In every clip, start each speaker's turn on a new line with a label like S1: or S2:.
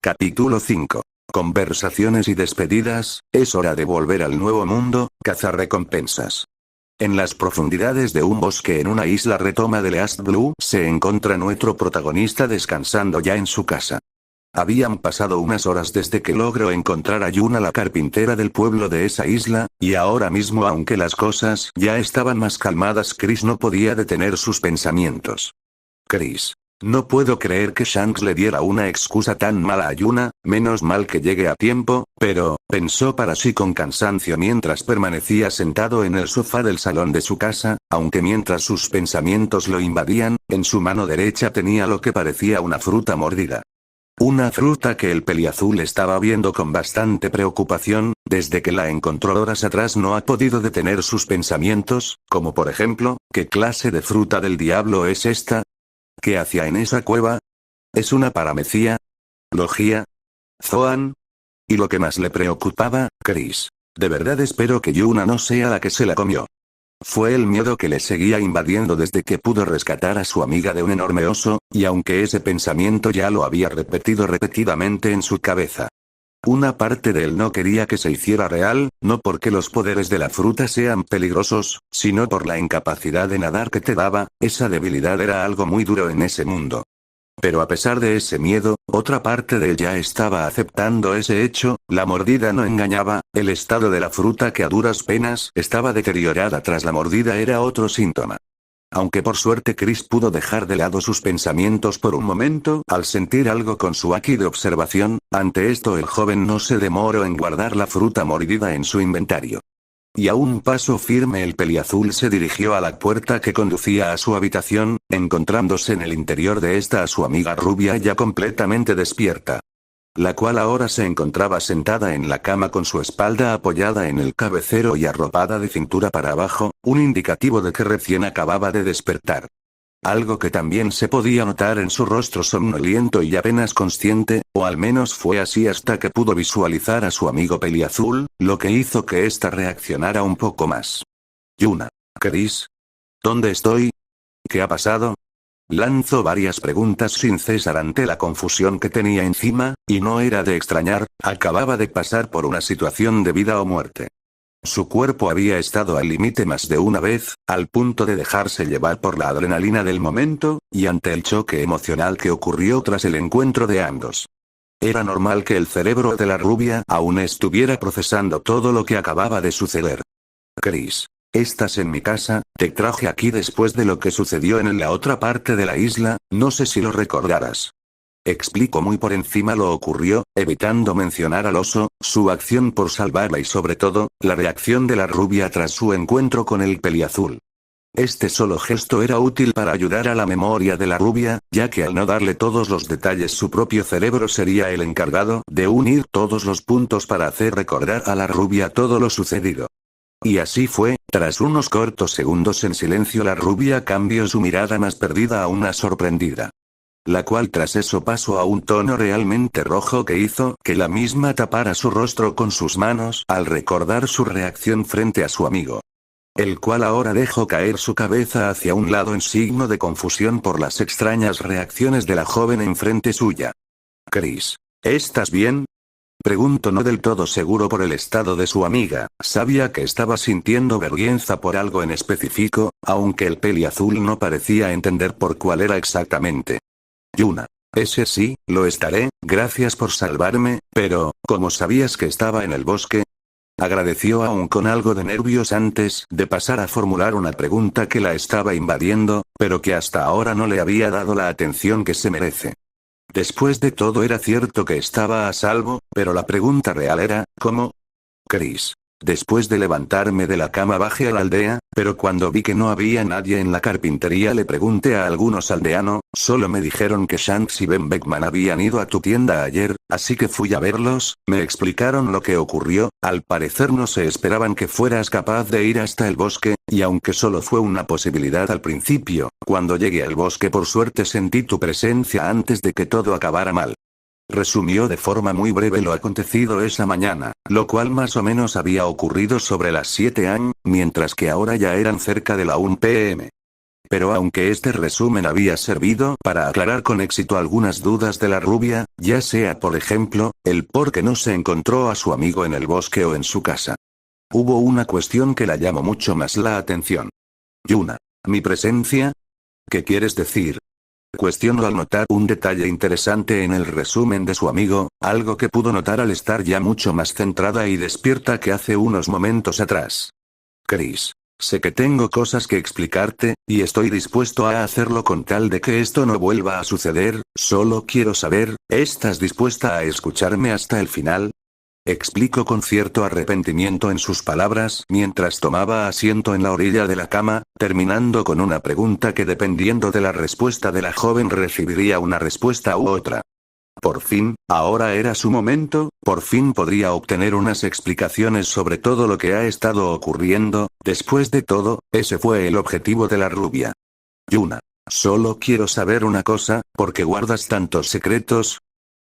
S1: Capítulo 5. Conversaciones y despedidas, es hora de volver al nuevo mundo, cazar recompensas. En las profundidades de un bosque en una isla retoma de East Blue se encuentra nuestro protagonista descansando ya en su casa. Habían pasado unas horas desde que logró encontrar a Yuna, la carpintera del pueblo de esa isla, y ahora mismo, aunque las cosas ya estaban más calmadas, Chris no podía detener sus pensamientos. Chris. No puedo creer que Shanks le diera una excusa tan mala a Yuna, menos mal que llegue a tiempo, pero, pensó para sí con cansancio mientras permanecía sentado en el sofá del salón de su casa, aunque mientras sus pensamientos lo invadían, en su mano derecha tenía lo que parecía una fruta mordida. Una fruta que el peliazul estaba viendo con bastante preocupación, desde que la encontró horas atrás no ha podido detener sus pensamientos, como por ejemplo, ¿qué clase de fruta del diablo es esta? ¿Qué hacía en esa cueva? ¿Es una paramecía? ¿Logia? ¿Zoan? Y lo que más le preocupaba, Chris. De verdad espero que Yuna no sea la que se la comió. Fue el miedo que le seguía invadiendo desde que pudo rescatar a su amiga de un enorme oso, y aunque ese pensamiento ya lo había repetido repetidamente en su cabeza. Una parte de él no quería que se hiciera real, no porque los poderes de la fruta sean peligrosos, sino por la incapacidad de nadar que te daba, esa debilidad era algo muy duro en ese mundo. Pero a pesar de ese miedo, otra parte de él ya estaba aceptando ese hecho, la mordida no engañaba, el estado de la fruta que a duras penas estaba deteriorada tras la mordida era otro síntoma. Aunque por suerte Chris pudo dejar de lado sus pensamientos por un momento al sentir algo con su haki de observación, ante esto el joven no se demoró en guardar la fruta mordida en su inventario. Y a un paso firme el peliazul se dirigió a la puerta que conducía a su habitación, encontrándose en el interior de esta a su amiga rubia ya completamente despierta. La cual ahora se encontraba sentada en la cama con su espalda apoyada en el cabecero y arropada de cintura para abajo, un indicativo de que recién acababa de despertar. Algo que también se podía notar en su rostro somnoliento y apenas consciente, o al menos fue así hasta que pudo visualizar a su amigo peliazul, lo que hizo que ésta reaccionara un poco más. Yuna. Chris. ¿Dónde estoy? ¿Qué ha pasado? Lanzó varias preguntas sin cesar ante la confusión que tenía encima, y no era de extrañar, acababa de pasar por una situación de vida o muerte. Su cuerpo había estado al límite más de una vez, al punto de dejarse llevar por la adrenalina del momento, y ante el choque emocional que ocurrió tras el encuentro de ambos. Era normal que el cerebro de la rubia aún estuviera procesando todo lo que acababa de suceder. Chris. Estás en mi casa, te traje aquí después de lo que sucedió en la otra parte de la isla, no sé si lo recordarás. Explico muy por encima lo ocurrió, evitando mencionar al oso, su acción por salvarla y sobre todo, la reacción de la rubia tras su encuentro con el peliazul. Este solo gesto era útil para ayudar a la memoria de la rubia, ya que al no darle todos los detalles su propio cerebro sería el encargado de unir todos los puntos para hacer recordar a la rubia todo lo sucedido. Y así fue, tras unos cortos segundos en silencio la rubia cambió su mirada más perdida a una sorprendida. La cual tras eso pasó a un tono realmente rojo que hizo que la misma tapara su rostro con sus manos al recordar su reacción frente a su amigo. El cual ahora dejó caer su cabeza hacia un lado en signo de confusión por las extrañas reacciones de la joven enfrente suya. Chris. ¿Estás bien? Preguntó no del todo seguro por el estado de su amiga, sabía que estaba sintiendo vergüenza por algo en específico, aunque el peliazul no parecía entender por cuál era exactamente. Yuna. Ese sí, lo estaré, gracias por salvarme, pero, ¿cómo sabías que estaba en el bosque? Agradeció aún con algo de nervios antes de pasar a formular una pregunta que la estaba invadiendo, pero que hasta ahora no le había dado la atención que se merece. Después de todo era cierto que estaba a salvo, pero la pregunta real era, ¿cómo? Chris. Después de levantarme de la cama bajé a la aldea, pero cuando vi que no había nadie en la carpintería le pregunté a algunos aldeanos, solo me dijeron que Shanks y Ben Beckman habían ido a tu tienda ayer, así que fui a verlos, me explicaron lo que ocurrió, al parecer no se esperaban que fueras capaz de ir hasta el bosque, y aunque solo fue una posibilidad al principio, cuando llegué al bosque por suerte sentí tu presencia antes de que todo acabara mal. Resumió de forma muy breve lo acontecido esa mañana, lo cual más o menos había ocurrido sobre las 7 am, mientras que ahora ya eran cerca de la 1 p.m. Pero aunque este resumen había servido para aclarar con éxito algunas dudas de la rubia, ya sea por ejemplo, el por qué no se encontró a su amigo en el bosque o en su casa. Hubo una cuestión que la llamó mucho más la atención. Yuna. ¿Mi presencia? ¿Qué quieres decir? Cuestionó al notar un detalle interesante en el resumen de su amigo, algo que pudo notar al estar ya mucho más centrada y despierta que hace unos momentos atrás. Chris. Sé que tengo cosas que explicarte, y estoy dispuesto a hacerlo con tal de que esto no vuelva a suceder, solo quiero saber, ¿estás dispuesta a escucharme hasta el final? Explicó con cierto arrepentimiento en sus palabras mientras tomaba asiento en la orilla de la cama, terminando con una pregunta que dependiendo de la respuesta de la joven recibiría una respuesta u otra. Por fin, ahora era su momento, por fin podría obtener unas explicaciones sobre todo lo que ha estado ocurriendo, después de todo, ese fue el objetivo de la rubia. Yuna. Solo quiero saber una cosa, ¿por qué guardas tantos secretos?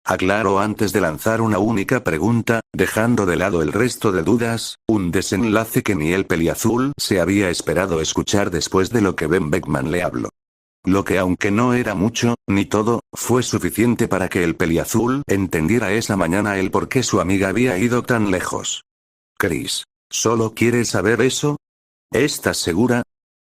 S1: Aclaró antes de lanzar una única pregunta, dejando de lado el resto de dudas, un desenlace que ni el peliazul se había esperado escuchar después de lo que Ben Beckman le habló. Lo que aunque no era mucho, ni todo, fue suficiente para que el peliazul entendiera esa mañana el por qué su amiga había ido tan lejos. Chris. ¿Solo quieres saber eso? ¿Estás segura?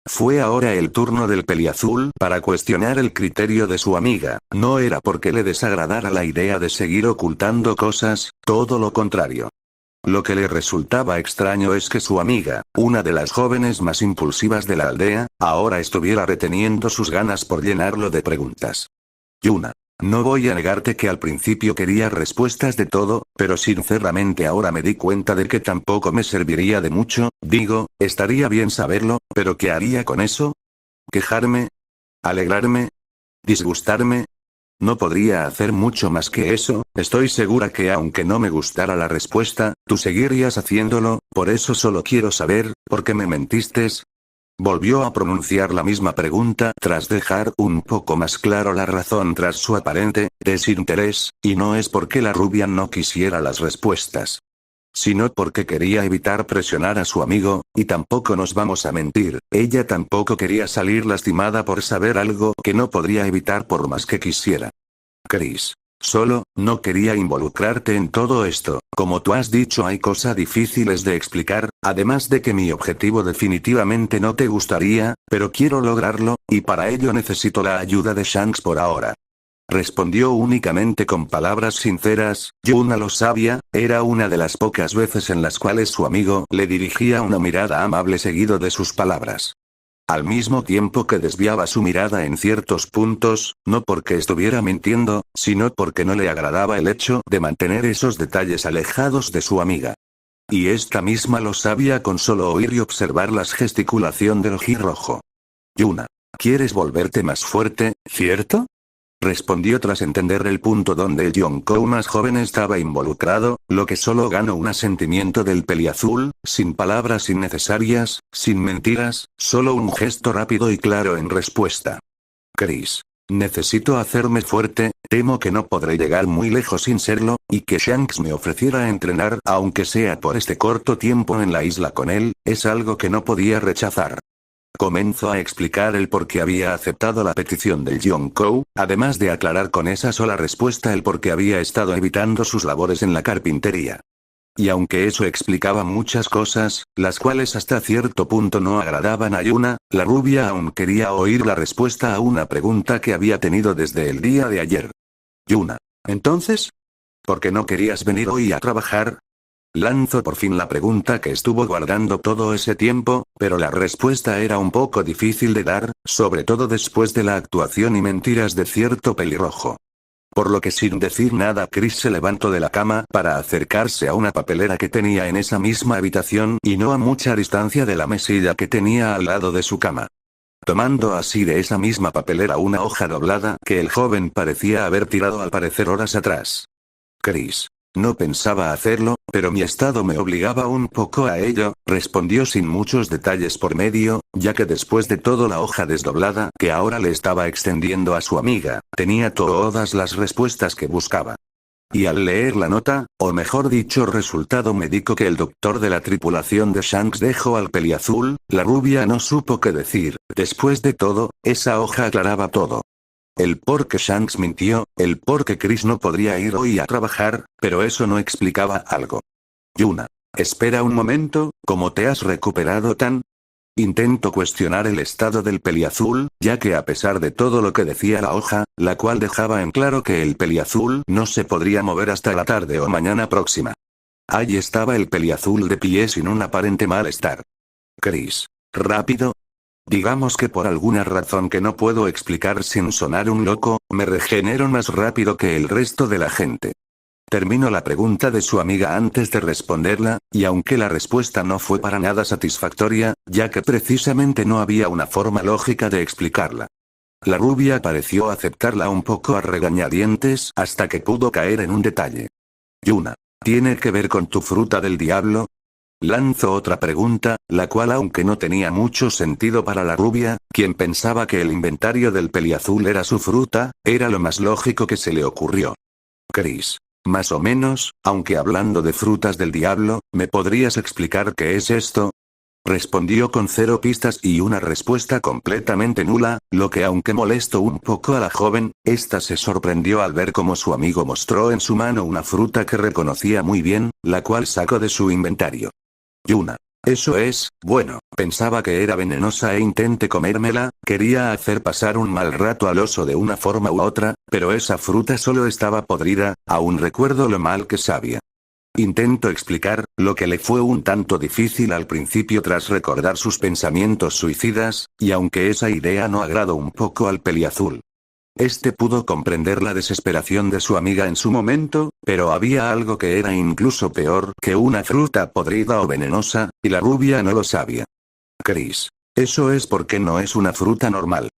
S1: Fue ahora el turno del peliazul para cuestionar el criterio de su amiga, no era porque le desagradara la idea de seguir ocultando cosas, todo lo contrario. Lo que le resultaba extraño es que su amiga, una de las jóvenes más impulsivas de la aldea, ahora estuviera reteniendo sus ganas por llenarlo de preguntas. Yuna. No voy a negarte que al principio quería respuestas de todo, pero sinceramente ahora me di cuenta de que tampoco me serviría de mucho, digo, estaría bien saberlo, pero ¿qué haría con eso? ¿Quejarme? ¿Alegrarme? ¿Disgustarme? No podría hacer mucho más que eso, estoy segura que aunque no me gustara la respuesta, tú seguirías haciéndolo, por eso solo quiero saber, ¿por qué me mentiste? Volvió a pronunciar la misma pregunta tras dejar un poco más claro la razón tras su aparente desinterés, y no es porque la rubia no quisiera las respuestas, sino porque quería evitar presionar a su amigo, y tampoco nos vamos a mentir, ella tampoco quería salir lastimada por saber algo que no podría evitar por más que quisiera. Chris. Solo, no quería involucrarte en todo esto, como tú has dicho hay cosas difíciles de explicar, además de que mi objetivo definitivamente no te gustaría, pero quiero lograrlo, y para ello necesito la ayuda de Shanks por ahora. Respondió únicamente con palabras sinceras, Yuna lo sabía, era una de las pocas veces en las cuales su amigo le dirigía una mirada amable seguido de sus palabras. Al mismo tiempo que desviaba su mirada en ciertos puntos, no porque estuviera mintiendo, sino porque no le agradaba el hecho de mantener esos detalles alejados de su amiga. Y esta misma lo sabía con solo oír y observar la gesticulación del ojirrojo. Yuna. ¿Quieres volverte más fuerte, cierto? Respondió tras entender el punto donde el Yonkou más joven estaba involucrado, lo que solo ganó un asentimiento del peliazul, sin palabras innecesarias, sin mentiras, solo un gesto rápido y claro en respuesta. Chris. Necesito hacerme fuerte, temo que no podré llegar muy lejos sin serlo, y que Shanks me ofreciera entrenar aunque sea por este corto tiempo en la isla con él, es algo que no podía rechazar. Comenzó a explicar el por qué había aceptado la petición del Yonkou, además de aclarar con esa sola respuesta el por qué había estado evitando sus labores en la carpintería. Y aunque eso explicaba muchas cosas, las cuales hasta cierto punto no agradaban a Yuna, la rubia aún quería oír la respuesta a una pregunta que había tenido desde el día de ayer. Yuna. ¿Entonces? ¿Por qué no querías venir hoy a trabajar? Lanzó por fin la pregunta que estuvo guardando todo ese tiempo, pero la respuesta era un poco difícil de dar, sobre todo después de la actuación y mentiras de cierto pelirrojo. Por lo que sin decir nada Chris se levantó de la cama para acercarse a una papelera que tenía en esa misma habitación y no a mucha distancia de la mesilla que tenía al lado de su cama. Tomando así de esa misma papelera una hoja doblada que el joven parecía haber tirado al parecer horas atrás. Chris. No pensaba hacerlo, pero mi estado me obligaba un poco a ello, respondió sin muchos detalles por medio, ya que después de todo la hoja desdoblada que ahora le estaba extendiendo a su amiga, tenía todas las respuestas que buscaba. Y al leer la nota, o mejor dicho resultado médico que el doctor de la tripulación de Shanks dejó al peliazul, la rubia no supo qué decir. Después de todo, esa hoja aclaraba todo. El por qué Shanks mintió, el por qué Chris no podría ir hoy a trabajar, pero eso no explicaba algo. Yuna. Espera un momento, ¿cómo te has recuperado tan? Intento cuestionar el estado del peliazul, ya que a pesar de todo lo que decía la hoja, la cual dejaba en claro que el peliazul no se podría mover hasta la tarde o mañana próxima. Allí estaba el peliazul de pie sin un aparente malestar. Chris. ¿Rápido? Digamos que por alguna razón que no puedo explicar sin sonar un loco, me regenero más rápido que el resto de la gente. Terminó la pregunta de su amiga antes de responderla, y aunque la respuesta no fue para nada satisfactoria, ya que precisamente no había una forma lógica de explicarla. La rubia pareció aceptarla un poco a regañadientes hasta que pudo caer en un detalle. Yuna. ¿Tiene que ver con tu fruta del diablo? Lanzó otra pregunta, la cual aunque no tenía mucho sentido para la rubia, quien pensaba que el inventario del peliazul era su fruta, era lo más lógico que se le ocurrió. Chris. Más o menos, aunque hablando de frutas del diablo, ¿me podrías explicar qué es esto? Respondió con 0 pistas y una respuesta completamente nula, lo que aunque molestó un poco a la joven, esta se sorprendió al ver cómo su amigo mostró en su mano una fruta que reconocía muy bien, la cual sacó de su inventario. Yuna. Eso es, bueno, pensaba que era venenosa e intenté comérmela, quería hacer pasar un mal rato al oso de una forma u otra, pero esa fruta solo estaba podrida, aún recuerdo lo mal que sabía. Intento explicar, lo que le fue un tanto difícil al principio tras recordar sus pensamientos suicidas, y aunque esa idea no agradó un poco al peliazul. Este pudo comprender la desesperación de su amiga en su momento, pero había algo que era incluso peor que una fruta podrida o venenosa, y la rubia no lo sabía. Chris. Eso es porque no es una fruta normal.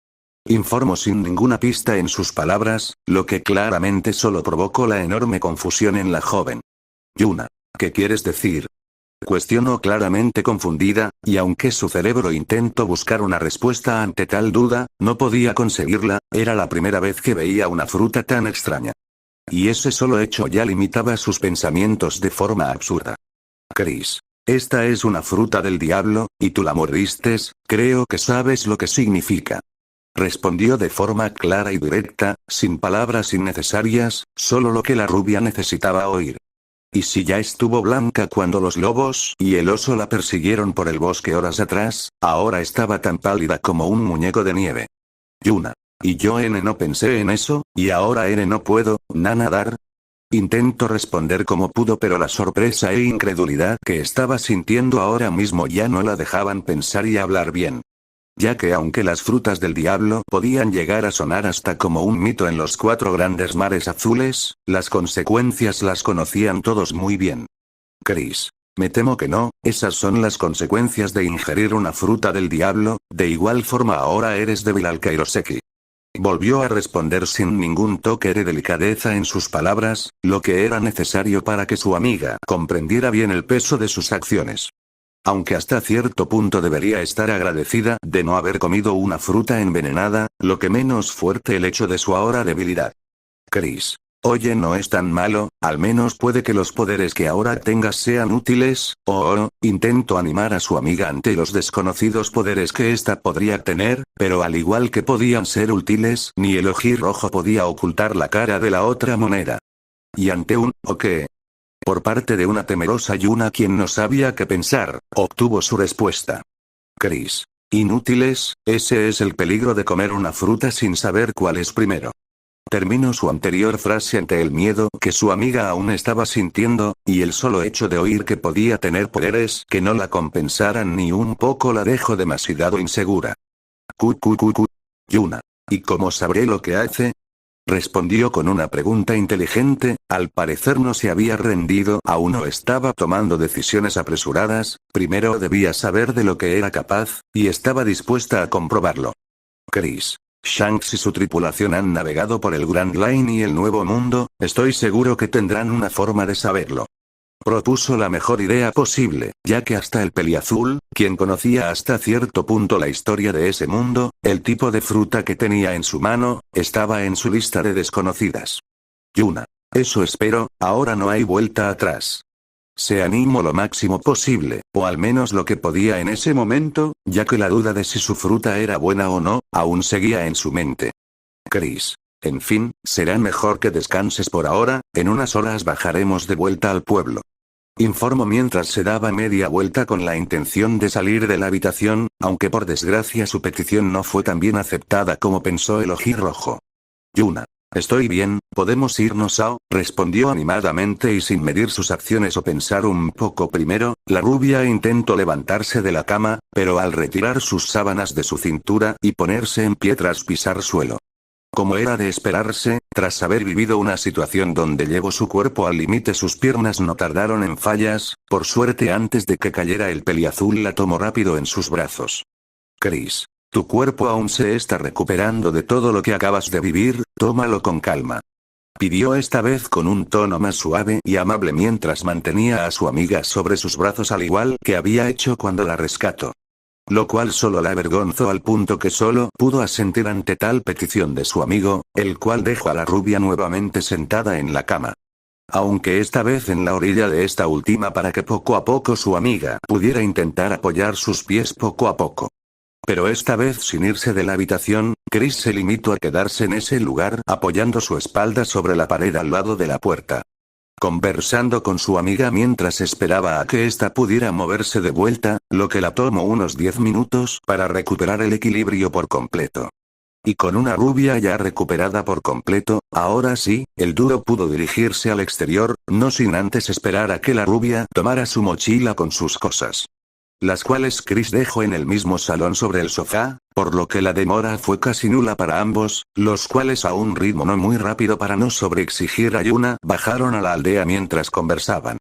S1: Informó sin ninguna pista en sus palabras, lo que claramente solo provocó la enorme confusión en la joven. Yuna. ¿Qué quieres decir? Cuestionó claramente confundida, y aunque su cerebro intentó buscar una respuesta ante tal duda, no podía conseguirla, era la primera vez que veía una fruta tan extraña. Y ese solo hecho ya limitaba sus pensamientos de forma absurda. Chris. Esta es una fruta del diablo, y tú la mordiste, creo que sabes lo que significa. Respondió de forma clara y directa, sin palabras innecesarias, solo lo que la rubia necesitaba oír. ¿Y si ya estuvo blanca cuando los lobos y el oso la persiguieron por el bosque horas atrás, ahora estaba tan pálida como un muñeco de nieve? Yuna. Y yo no pensé en eso, y ahora no puedo, nadar. Intento responder como pudo pero la sorpresa e incredulidad que estaba sintiendo ahora mismo ya no la dejaban pensar y hablar bien. Ya que aunque las frutas del diablo podían llegar a sonar hasta como un mito en los 4 grandes mares azules, las consecuencias las conocían todos muy bien. Chris. Me temo que no, esas son las consecuencias de ingerir una fruta del diablo, de igual forma ahora eres débil al Kairoseki. Volvió a responder sin ningún toque de delicadeza en sus palabras, lo que era necesario para que su amiga comprendiera bien el peso de sus acciones. Aunque hasta cierto punto debería estar agradecida de no haber comido una fruta envenenada, lo que menos fuerte el hecho de su ahora debilidad. Chris. Oye, no es tan malo, al menos puede que los poderes que ahora tengas sean útiles, intento animar a su amiga ante los desconocidos poderes que ésta podría tener, pero al igual que podían ser útiles, ni el ojí rojo podía ocultar la cara de la otra moneda. Y ante un ¿o qué? Por parte de una temerosa Yuna quien no sabía qué pensar, obtuvo su respuesta. Chris. Inútiles, ese es el peligro de comer una fruta sin saber cuál es primero. Terminó su anterior frase ante el miedo que su amiga aún estaba sintiendo, y el solo hecho de oír que podía tener poderes que no la compensaran ni un poco la dejó demasiado insegura. Yuna. ¿Y cómo sabré lo que hace? Respondió con una pregunta inteligente, al parecer no se había rendido, aún no estaba tomando decisiones apresuradas, primero debía saber de lo que era capaz, y estaba dispuesta a comprobarlo. Chris. Shanks y su tripulación han navegado por el Grand Line y el Nuevo Mundo, estoy seguro que tendrán una forma de saberlo. Propuso la mejor idea posible, ya que hasta el peliazul, quien conocía hasta cierto punto la historia de ese mundo, el tipo de fruta que tenía en su mano, estaba en su lista de desconocidas. Yuna. Eso espero, ahora no hay vuelta atrás. Se animó lo máximo posible, o al menos lo que podía en ese momento, ya que la duda de si su fruta era buena o no, aún seguía en su mente. Chris. En fin, será mejor que descanses por ahora, en unas horas bajaremos de vuelta al pueblo. Informó mientras se daba media vuelta con la intención de salir de la habitación, aunque por desgracia su petición no fue tan bien aceptada como pensó el ojirrojo. Yuna. Estoy bien, podemos irnos respondió animadamente y sin medir sus acciones o pensar un poco primero, la rubia intentó levantarse de la cama, pero al retirar sus sábanas de su cintura y ponerse en pie tras pisar suelo. Como era de esperarse, tras haber vivido una situación donde llevó su cuerpo al límite, sus piernas no tardaron en fallas, por suerte antes de que cayera el peliazul la tomó rápido en sus brazos. Chris. Tu cuerpo aún se está recuperando de todo lo que acabas de vivir, tómalo con calma. Pidió esta vez con un tono más suave y amable mientras mantenía a su amiga sobre sus brazos al igual que había hecho cuando la rescató. Lo cual solo la avergonzó al punto que solo pudo asentir ante tal petición de su amigo, el cual dejó a la rubia nuevamente sentada en la cama. Aunque esta vez en la orilla de esta última para que poco a poco su amiga pudiera intentar apoyar sus pies poco a poco. Pero esta vez sin irse de la habitación, Chris se limitó a quedarse en ese lugar apoyando su espalda sobre la pared al lado de la puerta. Conversando con su amiga mientras esperaba a que ésta pudiera moverse de vuelta, lo que la tomó unos 10 minutos para recuperar el equilibrio por completo. Y con una rubia ya recuperada por completo, ahora sí, el dúo pudo dirigirse al exterior, no sin antes esperar a que la rubia tomara su mochila con sus cosas. Las cuales Chris dejó en el mismo salón sobre el sofá, por lo que la demora fue casi nula para ambos, los cuales a un ritmo no muy rápido para no sobreexigir a Yuna, bajaron a la aldea mientras conversaban.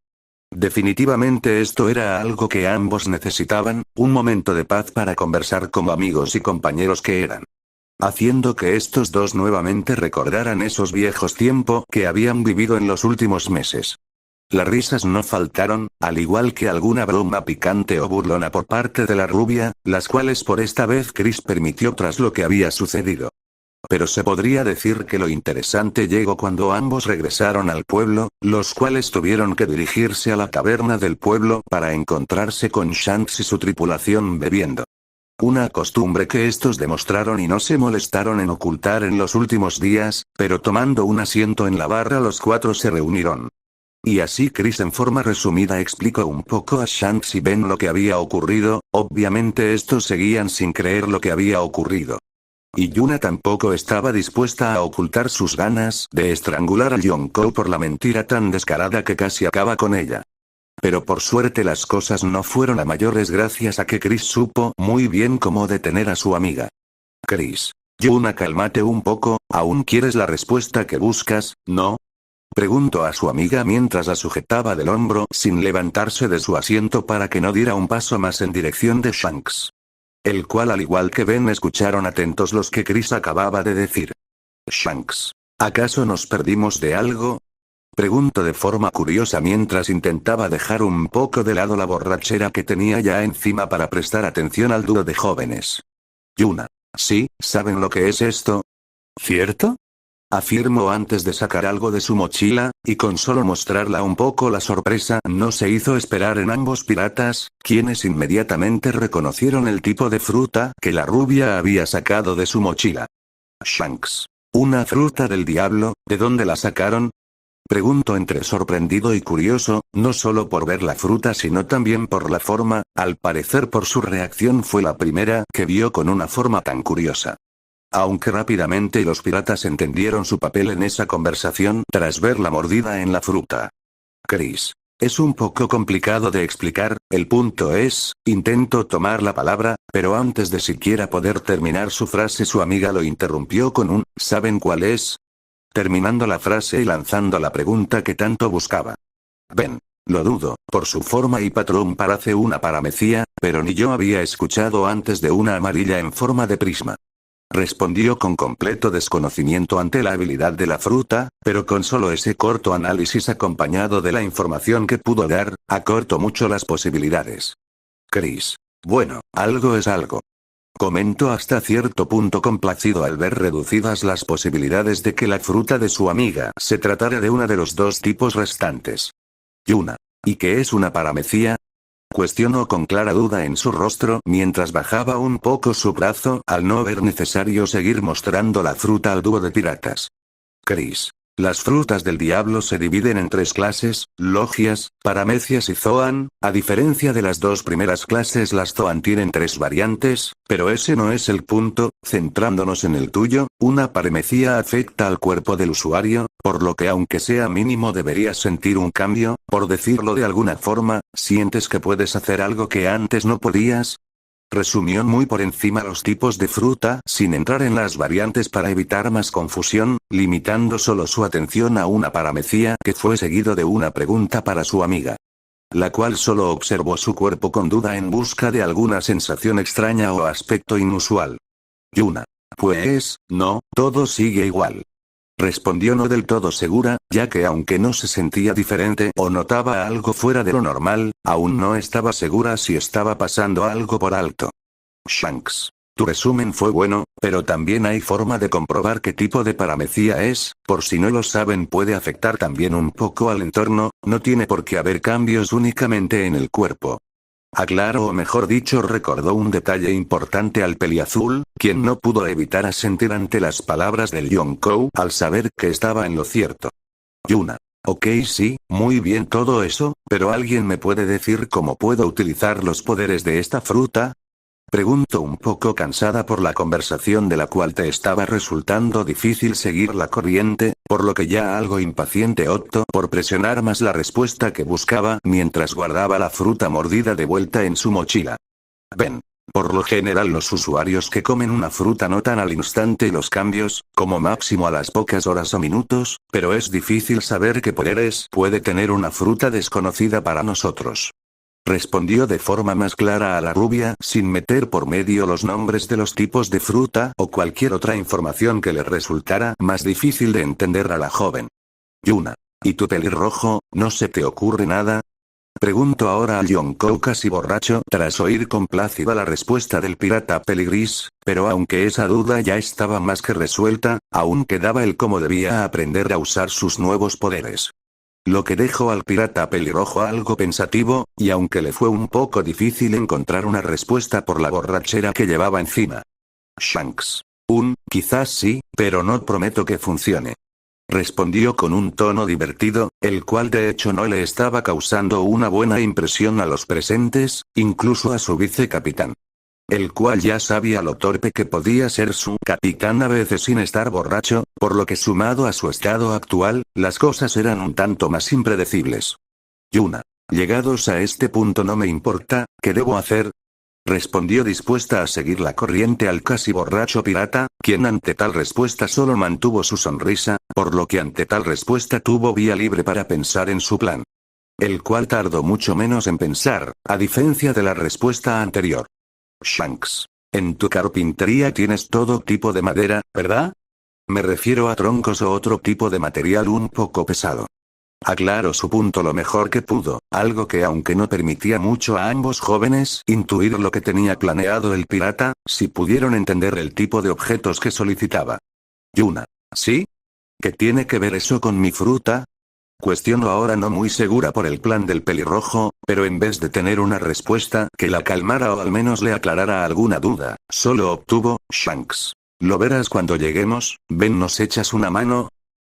S1: Definitivamente esto era algo que ambos necesitaban, un momento de paz para conversar como amigos y compañeros que eran. Haciendo que estos dos nuevamente recordaran esos viejos tiempos que habían vivido en los últimos meses. Las risas no faltaron, al igual que alguna broma picante o burlona por parte de la rubia, las cuales por esta vez Chris permitió tras lo que había sucedido. Pero se podría decir que lo interesante llegó cuando ambos regresaron al pueblo, los cuales tuvieron que dirigirse a la taberna del pueblo para encontrarse con Shanks y su tripulación bebiendo. Una costumbre que estos demostraron y no se molestaron en ocultar en los últimos días, pero tomando un asiento en la barra los cuatro se reunieron. Y así Chris en forma resumida explicó un poco a Shanks y Ben lo que había ocurrido, obviamente estos seguían sin creer lo que había ocurrido. Y Yuna tampoco estaba dispuesta a ocultar sus ganas de estrangular a Yonkou por la mentira tan descarada que casi acaba con ella. Pero por suerte las cosas no fueron a mayores gracias a que Chris supo muy bien cómo detener a su amiga. Chris. Yuna, cálmate un poco, ¿aún quieres la respuesta que buscas, no? Preguntó a su amiga mientras la sujetaba del hombro sin levantarse de su asiento para que no diera un paso más en dirección de Shanks. El cual al igual que Ben escucharon atentos los que Chris acababa de decir. Shanks. ¿Acaso nos perdimos de algo? Preguntó de forma curiosa mientras intentaba dejar un poco de lado la borrachera que tenía ya encima para prestar atención al dúo de jóvenes. Yuna. Sí, ¿saben lo que es esto? ¿Cierto? Afirmó antes de sacar algo de su mochila, y con solo mostrarla un poco la sorpresa no se hizo esperar en ambos piratas, quienes inmediatamente reconocieron el tipo de fruta que la rubia había sacado de su mochila. Shanks. ¿Una fruta del diablo? ¿De dónde la sacaron? Preguntó entre sorprendido y curioso, no solo por ver la fruta sino también por la forma, al parecer por su reacción fue la primera que vio con una forma tan curiosa. Aunque rápidamente los piratas entendieron su papel en esa conversación tras ver la mordida en la fruta. Chris. Es un poco complicado de explicar, el punto es, intento tomar la palabra, pero antes de siquiera poder terminar su frase su amiga lo interrumpió con un, ¿saben cuál es? Terminando la frase y lanzando la pregunta que tanto buscaba. Ben. Lo dudo, por su forma y patrón parece una paramecía, pero ni yo había escuchado antes de una amarilla en forma de prisma. Respondió con completo desconocimiento ante la habilidad de la fruta, pero con solo ese corto análisis acompañado de la información que pudo dar, acortó mucho las posibilidades. Chris. Bueno, algo es algo. Comentó hasta cierto punto complacido al ver reducidas las posibilidades de que la fruta de su amiga se tratara de una de los dos tipos restantes. Yuna. ¿Y qué es una paramecia? Cuestionó con clara duda en su rostro mientras bajaba un poco su brazo al no ver necesario seguir mostrando la fruta al dúo de piratas. Chris. Las frutas del diablo se dividen en tres clases: logias, paramecias y zoan. A diferencia de las dos primeras clases, las zoan tienen tres variantes, pero ese no es el punto. Centrándonos en el tuyo, una paramecia afecta al cuerpo del usuario, por lo que aunque sea mínimo deberías sentir un cambio. Por decirlo de alguna forma, ¿sientes que puedes hacer algo que antes no podías? Resumió muy por encima los tipos de fruta, sin entrar en las variantes para evitar más confusión, limitando solo su atención a una paramecia que fue seguido de una pregunta para su amiga, la cual solo observó su cuerpo con duda en busca de alguna sensación extraña o aspecto inusual. Yuna. Pues, no, todo sigue igual. Respondió no del todo segura, ya que aunque no se sentía diferente o notaba algo fuera de lo normal, aún no estaba segura si estaba pasando algo por alto. Shanks. Tu resumen fue bueno, pero también hay forma de comprobar qué tipo de paramecia es. Por si no lo saben, puede afectar también un poco al entorno, no tiene por qué haber cambios únicamente en el cuerpo. Aclaró, o mejor dicho recordó un detalle importante al peliazul, quien no pudo evitar asentir ante las palabras del Yonkou al saber que estaba en lo cierto. Yuna. Ok, sí, muy bien todo eso, pero ¿alguien me puede decir cómo puedo utilizar los poderes de esta fruta? Preguntó un poco cansada por la conversación de la cual te estaba resultando difícil seguir la corriente, por lo que ya algo impaciente optó por presionar más la respuesta que buscaba mientras guardaba la fruta mordida de vuelta en su mochila. Ven. Por lo general los usuarios que comen una fruta notan al instante los cambios, como máximo a las pocas horas o minutos, pero es difícil saber qué poderes puede tener una fruta desconocida para nosotros. Respondió de forma más clara a la rubia, sin meter por medio los nombres de los tipos de fruta o cualquier otra información que le resultara más difícil de entender a la joven. Yuna. ¿Y tu pelirrojo, no se te ocurre nada? Preguntó ahora a Yonkou casi borracho tras oír complacida la respuesta del pirata peligris, pero aunque esa duda ya estaba más que resuelta, aún quedaba el cómo debía aprender a usar sus nuevos poderes. Lo que dejó al pirata pelirrojo algo pensativo, y aunque le fue un poco difícil encontrar una respuesta por la borrachera que llevaba encima. Shanks. Quizás sí, pero no prometo que funcione. Respondió con un tono divertido, el cual de hecho no le estaba causando una buena impresión a los presentes, incluso a su vicecapitán, el cual ya sabía lo torpe que podía ser su capitán a veces sin estar borracho, por lo que sumado a su estado actual, las cosas eran un tanto más impredecibles. Yuna. Llegados a este punto no me importa, ¿qué debo hacer? Respondió dispuesta a seguir la corriente al casi borracho pirata, quien ante tal respuesta solo mantuvo su sonrisa, por lo que ante tal respuesta tuvo vía libre para pensar en su plan, el cual tardó mucho menos en pensar, a diferencia de la respuesta anterior. Shanks. En tu carpintería tienes todo tipo de madera, ¿verdad? Me refiero a troncos o otro tipo de material un poco pesado. Aclaró su punto lo mejor que pudo, algo que aunque no permitía mucho a ambos jóvenes intuir lo que tenía planeado el pirata, si pudieron entender el tipo de objetos que solicitaba. Yuna. ¿Sí? ¿Qué tiene que ver eso con mi fruta? Cuestionó ahora no muy segura por el plan del pelirrojo, pero en vez de tener una respuesta que la calmara o al menos le aclarara alguna duda, solo obtuvo, Shanks. Lo verás cuando lleguemos, ven nos echas una mano.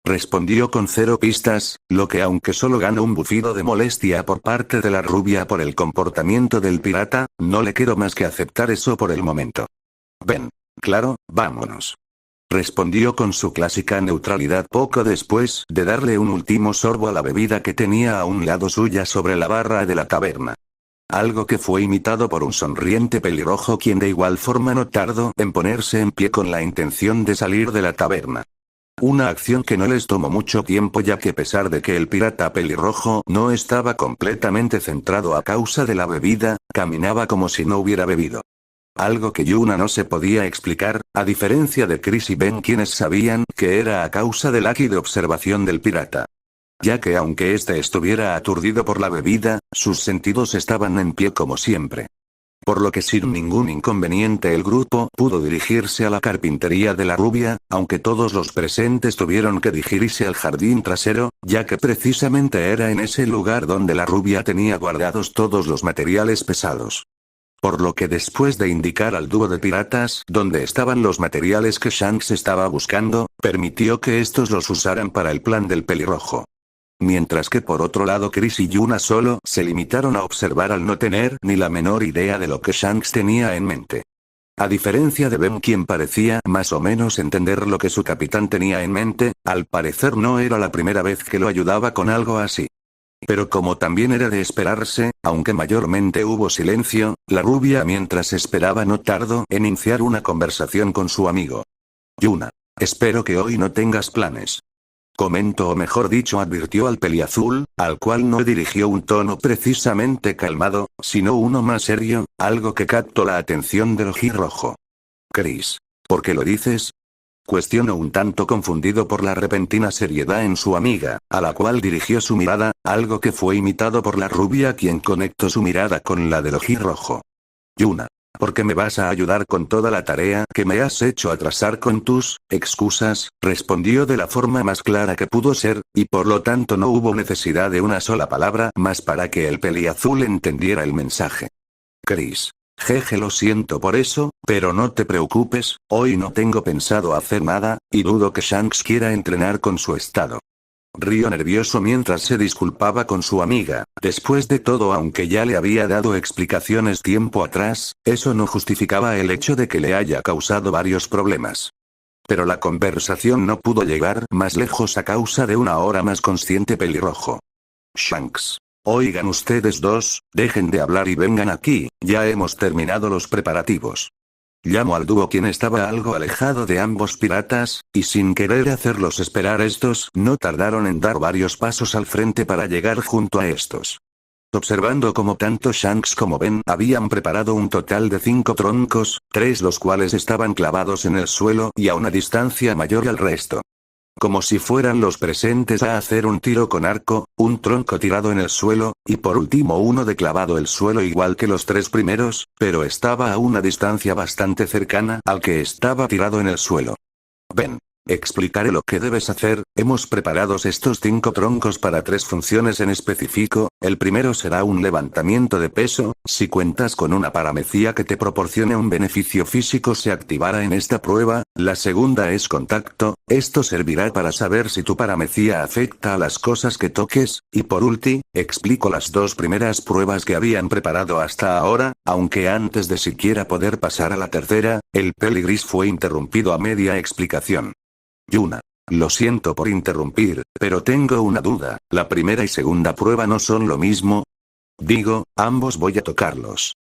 S1: Respondió con cero pistas, lo que aunque solo ganó un bufido de molestia por parte de la rubia por el comportamiento del pirata, no le quedó más que aceptar eso por el momento. Ven. Claro, vámonos. Respondió con su clásica neutralidad poco después de darle un último sorbo a la bebida que tenía a un lado suya sobre la barra de la taberna. Algo que fue imitado por un sonriente pelirrojo quien de igual forma no tardó en ponerse en pie con la intención de salir de la taberna. Una acción que no les tomó mucho tiempo ya que a pesar de que el pirata pelirrojo no estaba completamente centrado a causa de la bebida, caminaba como si no hubiera bebido. Algo que Yuna no se podía explicar, a diferencia de Chris y Ben quienes sabían que era a causa del haki de observación del pirata. Ya que aunque éste estuviera aturdido por la bebida, sus sentidos estaban en pie como siempre. Por lo que sin ningún inconveniente el grupo pudo dirigirse a la carpintería de la rubia, aunque todos los presentes tuvieron que dirigirse al jardín trasero, ya que precisamente era en ese lugar donde la rubia tenía guardados todos los materiales pesados. Por lo que después de indicar al dúo de piratas dónde estaban los materiales que Shanks estaba buscando, permitió que estos los usaran para el plan del pelirrojo. Mientras que por otro lado Chris y Yuna solo se limitaron a observar al no tener ni la menor idea de lo que Shanks tenía en mente. A diferencia de Ben, quien parecía más o menos entender lo que su capitán tenía en mente, al parecer no era la primera vez que lo ayudaba con algo así. Pero como también era de esperarse, aunque mayormente hubo silencio, la rubia mientras esperaba no tardó en iniciar una conversación con su amigo. Yuna. Espero que hoy no tengas planes. Comentó, o mejor dicho advirtió al peliazul, al cual no dirigió un tono precisamente calmado, sino uno más serio, algo que captó la atención del ojirrojo. Chris. ¿Por qué lo dices? Cuestionó un tanto confundido por la repentina seriedad en su amiga, a la cual dirigió su mirada, algo que fue imitado por la rubia quien conectó su mirada con la del ojirrojo. Yuna. Porque me vas a ayudar con toda la tarea que me has hecho atrasar con tus excusas, respondió de la forma más clara que pudo ser, y por lo tanto no hubo necesidad de una sola palabra más para que el peliazul entendiera el mensaje. Chris. Jeje, lo siento por eso, pero no te preocupes, hoy no tengo pensado hacer nada, y dudo que Shanks quiera entrenar con su estado. Rió nervioso mientras se disculpaba con su amiga. Después de todo, aunque ya le había dado explicaciones tiempo atrás, eso no justificaba el hecho de que le haya causado varios problemas. Pero la conversación no pudo llegar más lejos a causa de una hora más consciente pelirrojo. Shanks. Oigan ustedes dos, dejen de hablar y vengan aquí, ya hemos terminado los preparativos. Llamó al dúo, quien estaba algo alejado de ambos piratas, y sin querer hacerlos esperar, estos no tardaron en dar varios pasos al frente para llegar junto a estos. Observando cómo tanto Shanks como Ben habían preparado un total de 5 troncos, 3 los cuales estaban clavados en el suelo y a una distancia mayor al resto. Como si fueran los presentes a hacer un tiro con arco, un tronco tirado en el suelo, y por último uno de clavado el suelo igual que los 3 primeros, pero estaba a una distancia bastante cercana al que estaba tirado en el suelo. Ven. Explicaré lo que debes hacer, hemos preparado estos 5 troncos para 3 funciones en específico, el primero será un levantamiento de peso, si cuentas con una paramecia que te proporcione un beneficio físico se activará en esta prueba, la segunda es contacto, esto servirá para saber si tu paramecia afecta a las cosas que toques, y por último, explico las 2 primeras pruebas que habían preparado hasta ahora, aunque antes de siquiera poder pasar a la tercera, el peligris fue interrumpido a media explicación. Yuna. Lo siento por interrumpir, pero tengo una duda, ¿la primera y segunda prueba no son lo mismo? Digo, ambos voy a tocarlos.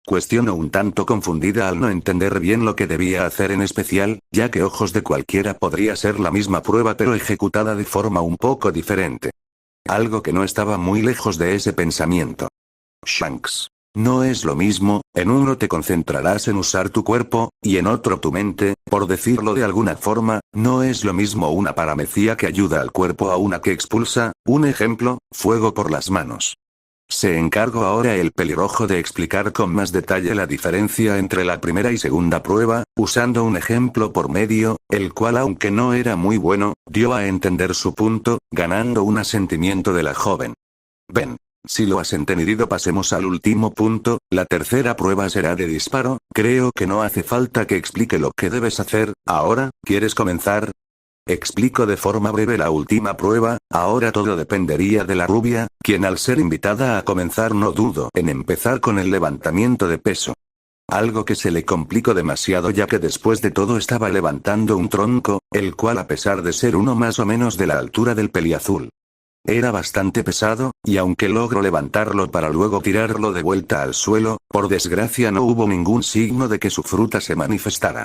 S1: Cuestionó un tanto confundida al no entender bien lo que debía hacer en especial, ya que ojos de cualquiera podría ser la misma prueba pero ejecutada de forma un poco diferente. Algo que no estaba muy lejos de ese pensamiento. Shanks. No es lo mismo, en uno te concentrarás en usar tu cuerpo, y en otro tu mente, por decirlo de alguna forma, no es lo mismo una paramecia que ayuda al cuerpo a una que expulsa, un ejemplo, fuego por las manos. Se encargó ahora el pelirrojo de explicar con más detalle la diferencia entre la primera y segunda prueba, usando un ejemplo por medio, el cual aunque no era muy bueno, dio a entender su punto, ganando un asentimiento de la joven. Ven. Si lo has entendido, pasemos al último punto, la tercera prueba será de disparo, creo que no hace falta que explique lo que debes hacer, ahora, ¿quieres comenzar? Explico de forma breve la última prueba, ahora todo dependería de la rubia, quien al ser invitada a comenzar no dudo en empezar con el levantamiento de peso. Algo que se le complicó demasiado ya que después de todo estaba levantando un tronco, el cual a pesar de ser uno más o menos de la altura del peliazul, era bastante pesado, y aunque logró levantarlo para luego tirarlo de vuelta al suelo, por desgracia no hubo ningún signo de que su fruta se manifestara.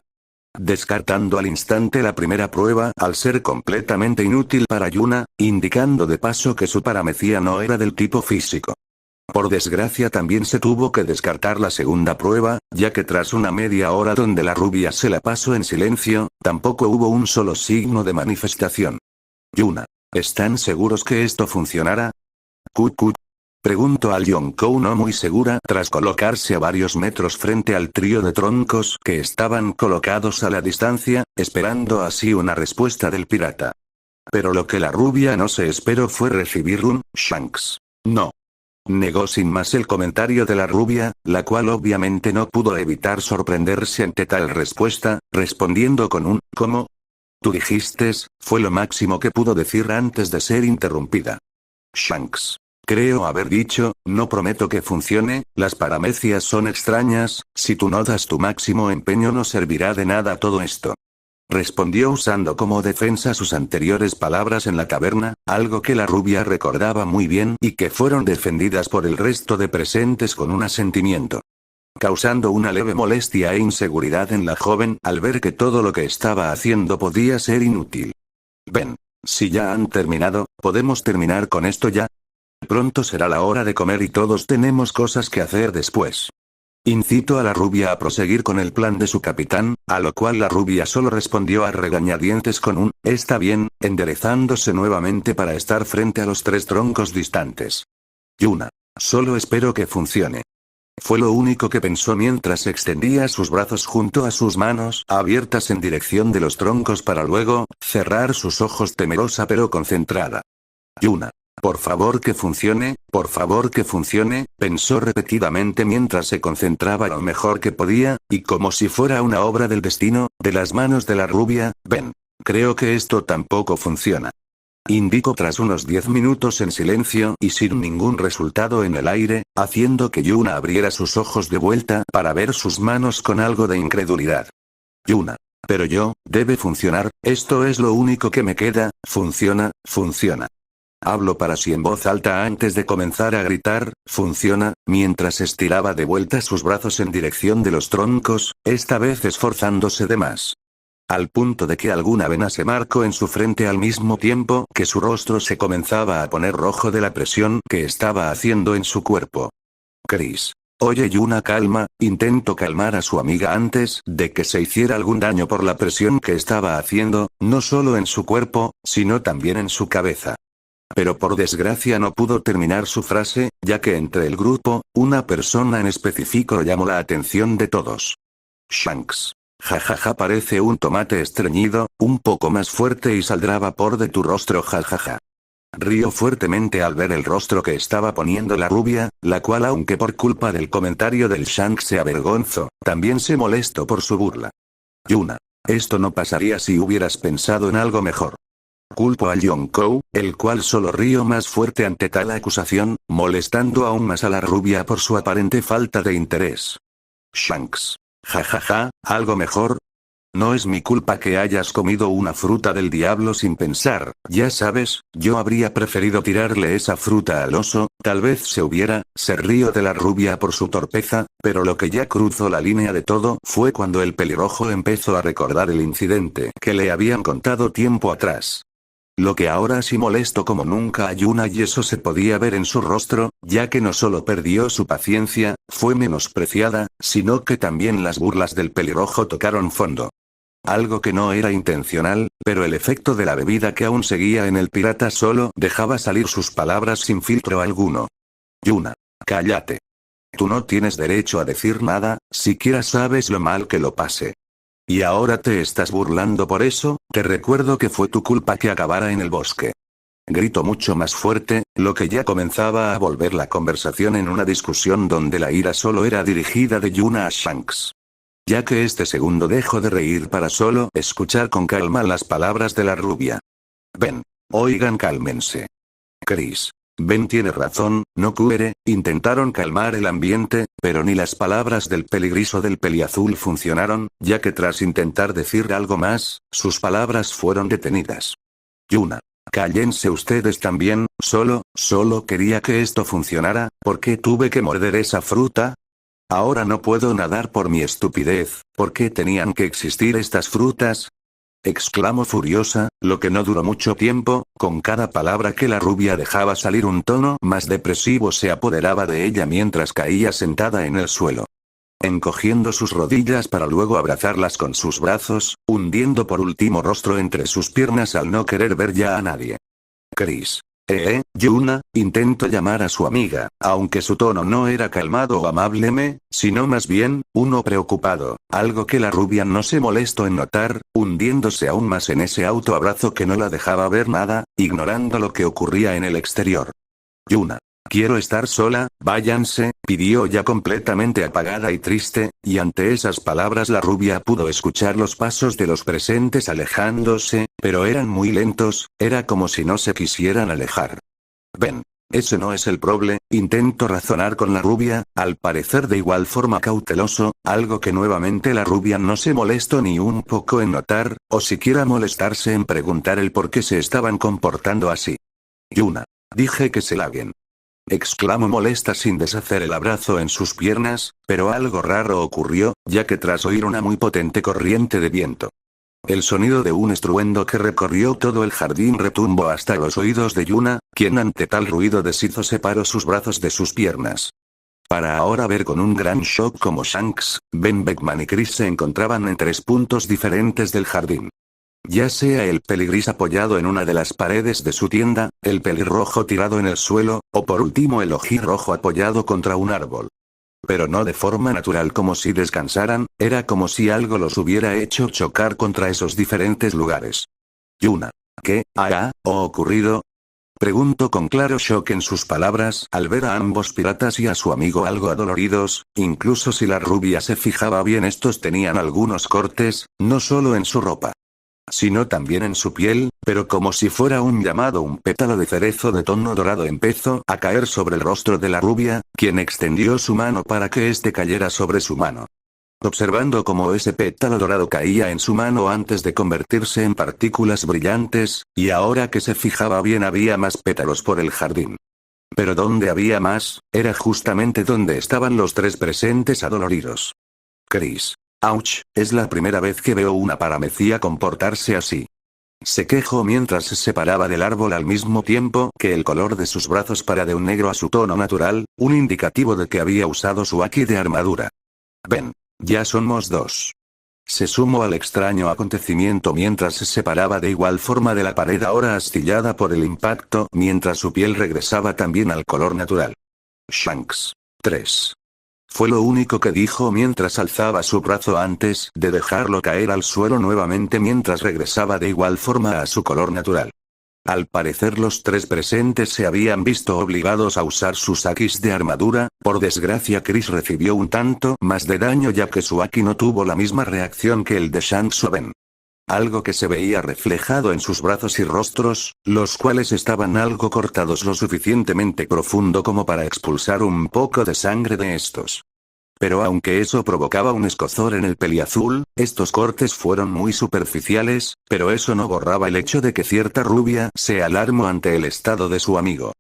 S1: Descartando al instante la primera prueba al ser completamente inútil para Yuna, indicando de paso que su paramecia no era del tipo físico. Por desgracia también se tuvo que descartar la segunda prueba, ya que tras una media hora donde la rubia se la pasó en silencio, tampoco hubo un solo signo de manifestación. Yuna. ¿Están seguros que esto funcionará? Cut. Preguntó a Yonkou no muy segura tras colocarse a varios metros frente al trío de troncos que estaban colocados a la distancia, esperando así una respuesta del pirata. Pero lo que la rubia no se esperó fue recibir un «Shanks». No. Negó sin más el comentario de la rubia, la cual obviamente no pudo evitar sorprenderse ante tal respuesta, respondiendo con un «¿Cómo? Tú dijistes», fue lo máximo que pudo decir antes de ser interrumpida. «Shanks. Creo haber dicho, no prometo que funcione, las paramecias son extrañas, si tú no das tu máximo empeño no servirá de nada todo esto». Respondió usando como defensa sus anteriores palabras en la taberna, algo que la rubia recordaba muy bien y que fueron defendidas por el resto de presentes con un asentimiento. Causando una leve molestia e inseguridad en la joven al ver que todo lo que estaba haciendo podía ser inútil. «Ven. Si ya han terminado, ¿podemos terminar con esto ya? Pronto será la hora de comer y todos tenemos cosas que hacer después». Incitó a la rubia a proseguir con el plan de su capitán, a lo cual la rubia solo respondió a regañadientes con un «está bien», enderezándose nuevamente para estar frente a los 3 troncos distantes. «Yuna. Solo espero que funcione». Fue lo único que pensó mientras extendía sus brazos junto a sus manos abiertas en dirección de los troncos para luego cerrar sus ojos temerosa pero concentrada. «Yuna. Por favor que funcione, pensó repetidamente mientras se concentraba lo mejor que podía, y como si fuera una obra del destino, de las manos de la rubia, «Ven. Creo que esto tampoco funciona». Indicó tras unos 10 minutos en silencio y sin ningún resultado en el aire, haciendo que Yuna abriera sus ojos de vuelta para ver sus manos con algo de incredulidad. «Yuna. Pero debe funcionar, esto es lo único que me queda, funciona». Habló para sí en voz alta antes de comenzar a gritar, «funciona», mientras estiraba de vuelta sus brazos en dirección de los troncos, esta vez esforzándose de más. Al punto de que alguna vena se marcó en su frente al mismo tiempo que su rostro se comenzaba a poner rojo de la presión que estaba haciendo en su cuerpo. «Chris. Oye Yuna, calma», intentó calmar a su amiga antes de que se hiciera algún daño por la presión que estaba haciendo, no solo en su cuerpo, sino también en su cabeza. Pero por desgracia no pudo terminar su frase, ya que entre el grupo, una persona en específico llamó la atención de todos. «Shanks. Jajaja, parece un tomate estreñido, un poco más fuerte y saldrá vapor de tu rostro, jajaja». Rió fuertemente al ver el rostro que estaba poniendo la rubia, la cual aunque por culpa del comentario del Shanks se avergonzó, también se molestó por su burla. «Yuna. Esto no pasaría si hubieras pensado en algo mejor». Culpó a Yonkou, el cual solo rió más fuerte ante tal acusación, molestando aún más a la rubia por su aparente falta de interés. «Shanks. Jajaja, ¿algo mejor? No es mi culpa que hayas comido una fruta del diablo sin pensar, ya sabes, yo habría preferido tirarle esa fruta al oso, tal vez se rió de la rubia por su torpeza, pero lo que ya cruzó la línea de todo fue cuando el pelirrojo empezó a recordar el incidente que le habían contado tiempo atrás. Lo que ahora sí molestó como nunca a Yuna y eso se podía ver en su rostro, ya que no solo perdió su paciencia, fue menospreciada, sino que también las burlas del pelirrojo tocaron fondo. Algo que no era intencional, pero el efecto de la bebida que aún seguía en el pirata solo dejaba salir sus palabras sin filtro alguno. «Yuna. Cállate. Tú no tienes derecho a decir nada, siquiera sabes lo mal que lo pasé. ¿Y ahora te estás burlando por eso? Te recuerdo que fue tu culpa que acabara en el bosque». Gritó mucho más fuerte, lo que ya comenzaba a volver la conversación en una discusión donde la ira solo era dirigida de Yuna a Shanks. Ya que este segundo dejó de reír para solo escuchar con calma las palabras de la rubia. «Ven. Oigan, cálmense. Chris. Ben tiene razón, no quiere», intentaron calmar el ambiente, pero ni las palabras del peligriso del peliazul funcionaron, ya que tras intentar decir algo más, sus palabras fueron detenidas. «Yuna. Cállense ustedes también, solo quería que esto funcionara, ¿por qué tuve que morder esa fruta? Ahora no puedo nadar por mi estupidez, ¿por qué tenían que existir estas frutas?», exclamó furiosa, lo que no duró mucho tiempo, con cada palabra que la rubia dejaba salir un tono más depresivo se apoderaba de ella mientras caía sentada en el suelo. Encogiendo sus rodillas para luego abrazarlas con sus brazos, hundiendo por último rostro entre sus piernas al no querer ver ya a nadie. «Chris. Yuna, intentó llamar a su amiga, aunque su tono no era calmado o amable, sino más bien, uno preocupado, algo que la rubia no se molestó en notar, hundiéndose aún más en ese autoabrazo que no la dejaba ver nada, ignorando lo que ocurría en el exterior. Yuna. Quiero estar sola, váyanse, pidió ya completamente apagada y triste, y ante esas palabras la rubia pudo escuchar los pasos de los presentes alejándose, pero eran muy lentos, era como si no se quisieran alejar. Ven. Ese no es el problema, intento razonar con la rubia, al parecer de igual forma cauteloso, algo que nuevamente la rubia no se molestó ni un poco en notar, o siquiera molestarse en preguntar el por qué se estaban comportando así. Yuna. Dije que se larguen. Exclamó molesta sin deshacer el abrazo en sus piernas, pero algo raro ocurrió, ya que tras oír una muy potente corriente de viento. El sonido de un estruendo que recorrió todo el jardín retumbó hasta los oídos de Yuna, quien ante tal ruido deshizo separó sus brazos de sus piernas. Para ahora ver con un gran shock como Shanks, Ben Beckman y Chris se encontraban en 3 puntos diferentes del jardín. Ya sea el peligris apoyado en una de las paredes de su tienda, el pelirrojo tirado en el suelo, o por último el ojirrojo apoyado contra un árbol. Pero no de forma natural como si descansaran, era como si algo los hubiera hecho chocar contra esos diferentes lugares. Yuna. ¿Qué ha ocurrido? Preguntó con claro shock en sus palabras al ver a ambos piratas y a su amigo algo adoloridos, incluso si la rubia se fijaba bien estos tenían algunos cortes, no solo en su ropa, sino también en su piel, pero como si fuera un pétalo de cerezo de tono dorado empezó a caer sobre el rostro de la rubia, quien extendió su mano para que éste cayera sobre su mano. Observando cómo ese pétalo dorado caía en su mano antes de convertirse en partículas brillantes, y ahora que se fijaba bien había más pétalos por el jardín. Pero donde había más, era justamente donde estaban los 3 presentes adoloridos. Chris. Ouch, es la primera vez que veo una paramecía comportarse así. Se quejó mientras se separaba del árbol al mismo tiempo que el color de sus brazos para de un negro a su tono natural, un indicativo de que había usado su haki de armadura. Ven. Ya somos 2. Se sumó al extraño acontecimiento mientras se separaba de igual forma de la pared ahora astillada por el impacto mientras su piel regresaba también al color natural. Shanks. 3. Fue lo único que dijo mientras alzaba su brazo antes de dejarlo caer al suelo nuevamente mientras regresaba de igual forma a su color natural. Al parecer los 3 presentes se habían visto obligados a usar sus hakis de armadura, por desgracia Chris recibió un tanto más de daño ya que su haki no tuvo la misma reacción que el de Shanks o Ben. Algo que se veía reflejado en sus brazos y rostros, los cuales estaban algo cortados lo suficientemente profundo como para expulsar un poco de sangre de estos. Pero aunque eso provocaba un escozor en el peliazul, estos cortes fueron muy superficiales, pero eso no borraba el hecho de que cierta rubia se alarmó ante el estado de su amigo.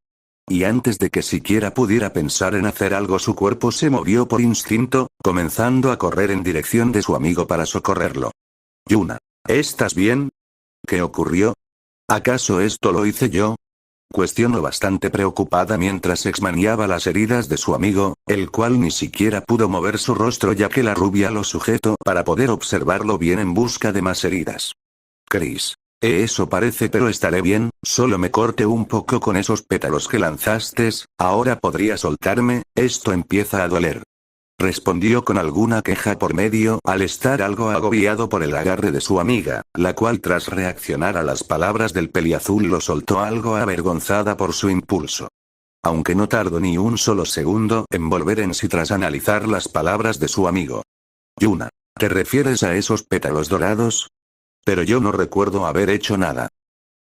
S1: Y antes de que siquiera pudiera pensar en hacer algo su cuerpo se movió por instinto, comenzando a correr en dirección de su amigo para socorrerlo. Yuna. ¿Estás bien? ¿Qué ocurrió? ¿Acaso esto lo hice yo? Cuestionó bastante preocupada mientras examinaba las heridas de su amigo, el cual ni siquiera pudo mover su rostro ya que la rubia lo sujetó para poder observarlo bien en busca de más heridas. Chris. Eso parece pero estaré bien, solo me corté un poco con esos pétalos que lanzaste, ahora podría soltarme, esto empieza a doler. Respondió con alguna queja por medio al estar algo agobiado por el agarre de su amiga, la cual tras reaccionar a las palabras del peliazul lo soltó algo avergonzada por su impulso. Aunque no tardó ni un solo segundo en volver en sí tras analizar las palabras de su amigo. Yuna. ¿Te refieres a esos pétalos dorados? Pero yo no recuerdo haber hecho nada.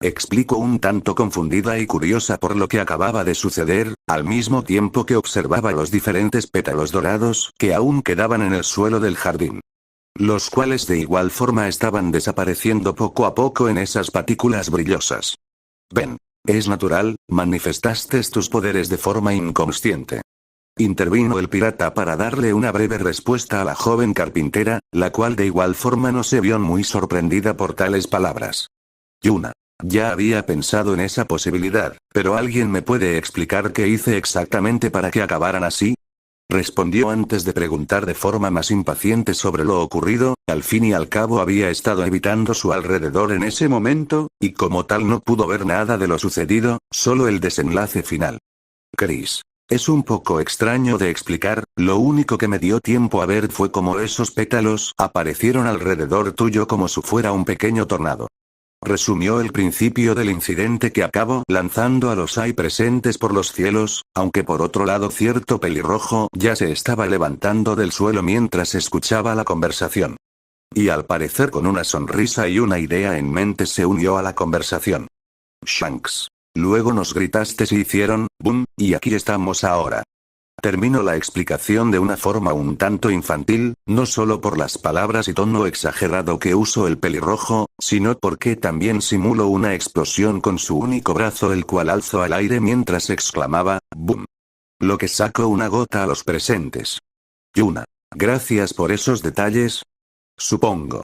S1: Explicó un tanto confundida y curiosa por lo que acababa de suceder, al mismo tiempo que observaba los diferentes pétalos dorados que aún quedaban en el suelo del jardín. Los cuales de igual forma estaban desapareciendo poco a poco en esas partículas brillosas. Ven. Es natural, manifestaste tus poderes de forma inconsciente. Intervino el pirata para darle una breve respuesta a la joven carpintera, la cual de igual forma no se vio muy sorprendida por tales palabras. Yuna. Ya había pensado en esa posibilidad, pero ¿alguien me puede explicar qué hice exactamente para que acabaran así? respondió antes de preguntar de forma más impaciente sobre lo ocurrido. Al fin y al cabo había estado evitando su alrededor en ese momento, y como tal no pudo ver nada de lo sucedido, solo el desenlace final. Chris. Es un poco extraño de explicar, lo único que me dio tiempo a ver fue cómo esos pétalos aparecieron alrededor tuyo como si fuera un pequeño tornado. Resumió el principio del incidente que acabó lanzando a los ahí presentes por los cielos, aunque por otro lado cierto pelirrojo ya se estaba levantando del suelo mientras escuchaba la conversación. Y al parecer con una sonrisa y una idea en mente se unió a la conversación. Shanks. Luego nos gritaste si hicieron, boom, y aquí estamos ahora. Termino la explicación de una forma un tanto infantil, no solo por las palabras y tono exagerado que usó el pelirrojo, sino porque también simuló una explosión con su único brazo el cual alzó al aire mientras exclamaba, boom. Lo que sacó una gota a los presentes. Yuna. Gracias por esos detalles. Supongo.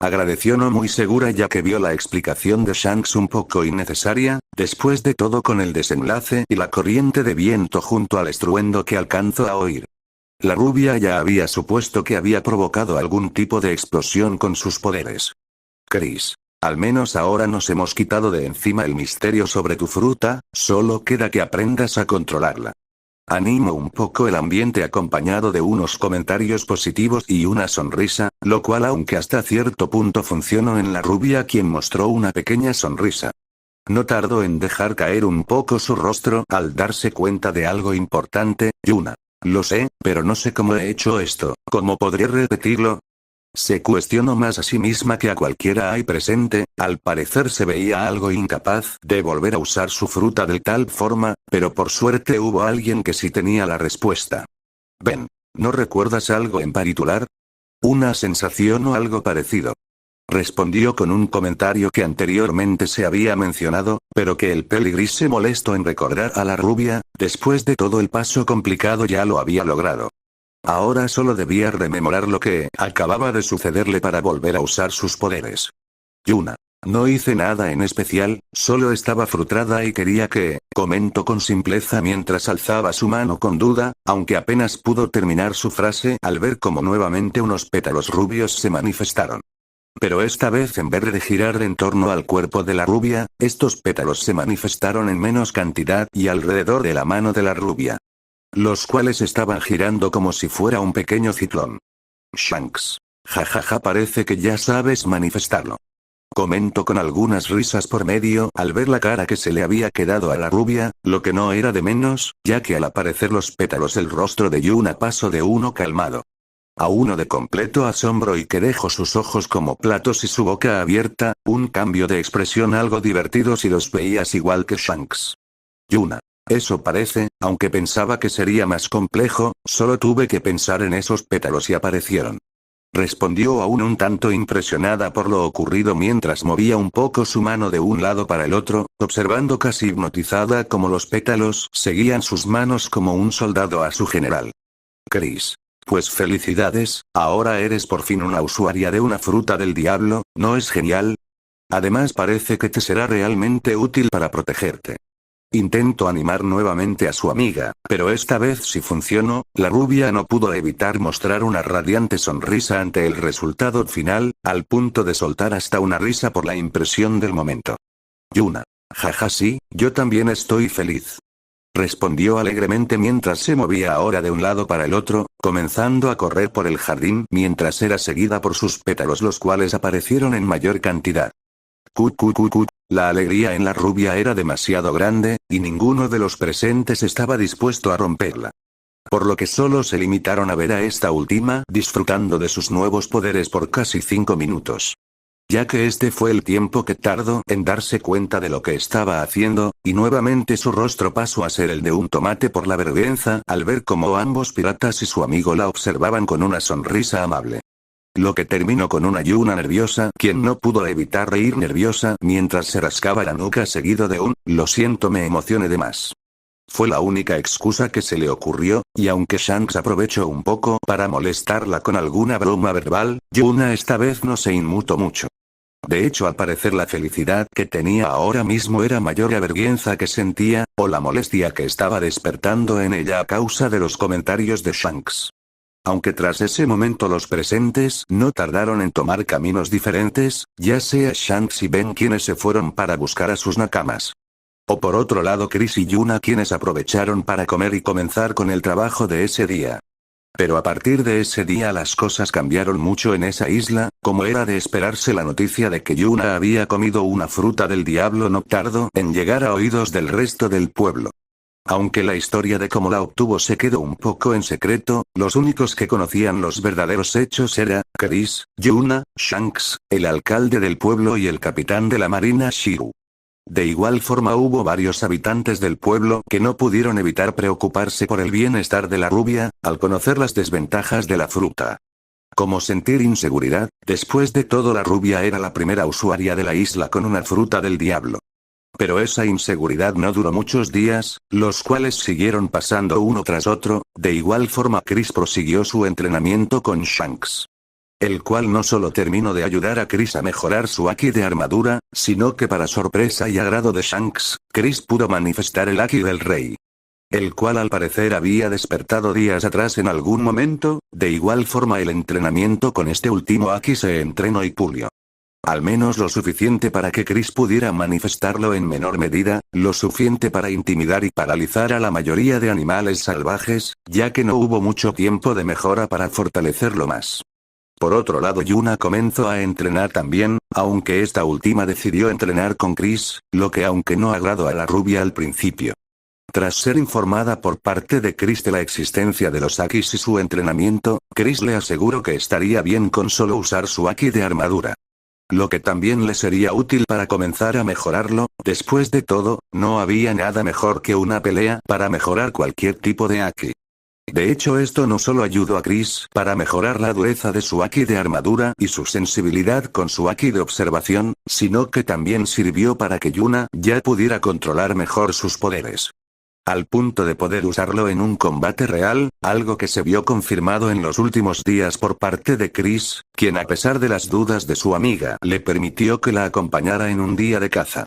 S1: Agradeció no muy segura ya que vio la explicación de Shanks un poco innecesaria, después de todo con el desenlace y la corriente de viento junto al estruendo que alcanzó a oír. La rubia ya había supuesto que había provocado algún tipo de explosión con sus poderes. Chris. Al menos ahora nos hemos quitado de encima el misterio sobre tu fruta, solo queda que aprendas a controlarla. Animó un poco el ambiente acompañado de unos comentarios positivos y una sonrisa, lo cual aunque hasta cierto punto funcionó en la rubia quien mostró una pequeña sonrisa. No tardó en dejar caer un poco su rostro al darse cuenta de algo importante. Yuna. Lo sé, pero no sé cómo he hecho esto, ¿cómo podría repetirlo? Se cuestionó más a sí misma que a cualquiera ahí presente, al parecer se veía algo incapaz de volver a usar su fruta de tal forma, pero por suerte hubo alguien que sí tenía la respuesta. Ben, ¿no recuerdas algo en particular? Una sensación o algo parecido. Respondió con un comentario que anteriormente se había mencionado, pero que el peligris se molestó en recordar a la rubia, después de todo el paso complicado ya lo había logrado. Ahora solo debía rememorar lo que acababa de sucederle para volver a usar sus poderes. Yuna. No hice nada en especial, solo estaba frustrada y quería que, comentó con simpleza mientras alzaba su mano con duda, aunque apenas pudo terminar su frase al ver cómo nuevamente unos pétalos rubios se manifestaron. Pero esta vez en vez de girar en torno al cuerpo de la rubia, estos pétalos se manifestaron en menos cantidad y alrededor de la mano de la rubia. Los cuales estaban girando como si fuera un pequeño ciclón. Shanks. Jajaja, parece que ya sabes manifestarlo. Comentó con algunas risas por medio al ver la cara que se le había quedado a la rubia, lo que no era de menos, ya que al aparecer los pétalos el rostro de Yuna pasó de uno calmado a uno de completo asombro y que dejó sus ojos como platos y su boca abierta, un cambio de expresión algo divertido si los veías igual que Shanks. Yuna. Eso parece, aunque pensaba que sería más complejo, solo tuve que pensar en esos pétalos y aparecieron. Respondió aún un tanto impresionada por lo ocurrido mientras movía un poco su mano de un lado para el otro, observando casi hipnotizada cómo los pétalos seguían sus manos como un soldado a su general. Chris. Pues felicidades, ahora eres por fin una usuaria de una fruta del diablo, ¿no es genial? Además parece que te será realmente útil para protegerte. Intentó animar nuevamente a su amiga, pero esta vez sí funcionó. La rubia no pudo evitar mostrar una radiante sonrisa ante el resultado final, al punto de soltar hasta una risa por la impresión del momento. Yuna. Jaja, sí, yo también estoy feliz. Respondió alegremente mientras se movía ahora de un lado para el otro, comenzando a correr por el jardín mientras era seguida por sus pétalos los cuales aparecieron en mayor cantidad. Cut. La alegría en la rubia era demasiado grande, y ninguno de los presentes estaba dispuesto a romperla. Por lo que solo se limitaron a ver a esta última disfrutando de sus nuevos poderes por casi 5 minutos. Ya que este fue el tiempo que tardó en darse cuenta de lo que estaba haciendo, y nuevamente su rostro pasó a ser el de un tomate por la vergüenza al ver cómo ambos piratas y su amigo la observaban con una sonrisa amable. Lo que terminó con una Yuna nerviosa, quien no pudo evitar reír nerviosa mientras se rascaba la nuca seguido de un, lo siento, me emocioné de más. Fue la única excusa que se le ocurrió, y aunque Shanks aprovechó un poco para molestarla con alguna broma verbal, Yuna esta vez no se inmutó mucho. De hecho, al parecer la felicidad que tenía ahora mismo era mayor la vergüenza que sentía, o la molestia que estaba despertando en ella a causa de los comentarios de Shanks. Aunque tras ese momento los presentes no tardaron en tomar caminos diferentes, ya sea Shanks y Ben quienes se fueron para buscar a sus nakamas. O por otro lado Chris y Yuna quienes aprovecharon para comer y comenzar con el trabajo de ese día. Pero a partir de ese día las cosas cambiaron mucho en esa isla, como era de esperarse la noticia de que Yuna había comido una fruta del diablo no tardó en llegar a oídos del resto del pueblo. Aunque la historia de cómo la obtuvo se quedó un poco en secreto, los únicos que conocían los verdaderos hechos era Chris, Yuna, Shanks, el alcalde del pueblo y el capitán de la marina Shirou. De igual forma hubo varios habitantes del pueblo que no pudieron evitar preocuparse por el bienestar de la rubia, al conocer las desventajas de la fruta. Como sentir inseguridad, después de todo la rubia era la primera usuaria de la isla con una fruta del diablo. Pero esa inseguridad no duró muchos días, los cuales siguieron pasando uno tras otro, de igual forma Chris prosiguió su entrenamiento con Shanks. El cual no solo terminó de ayudar a Chris a mejorar su Haki de armadura, sino que para sorpresa y agrado de Shanks, Chris pudo manifestar el Haki del rey. El cual al parecer había despertado días atrás en algún momento, de igual forma el entrenamiento con este último Haki se entrenó y pulió. Al menos lo suficiente para que Chris pudiera manifestarlo en menor medida, lo suficiente para intimidar y paralizar a la mayoría de animales salvajes, ya que no hubo mucho tiempo de mejora para fortalecerlo más. Por otro lado Yuna comenzó a entrenar también, aunque esta última decidió entrenar con Chris, lo que aunque no agradó a la rubia al principio. Tras ser informada por parte de Chris de la existencia de los Hakis y su entrenamiento, Chris le aseguró que estaría bien con solo usar su Haki de armadura. Lo que también le sería útil para comenzar a mejorarlo, después de todo, no había nada mejor que una pelea para mejorar cualquier tipo de Haki. De hecho esto no solo ayudó a Chris para mejorar la dureza de su Haki de armadura y su sensibilidad con su Haki de observación, sino que también sirvió para que Yuna ya pudiera controlar mejor sus poderes. Al punto de poder usarlo en un combate real, algo que se vio confirmado en los últimos días por parte de Chris, quien a pesar de las dudas de su amiga le permitió que la acompañara en un día de caza.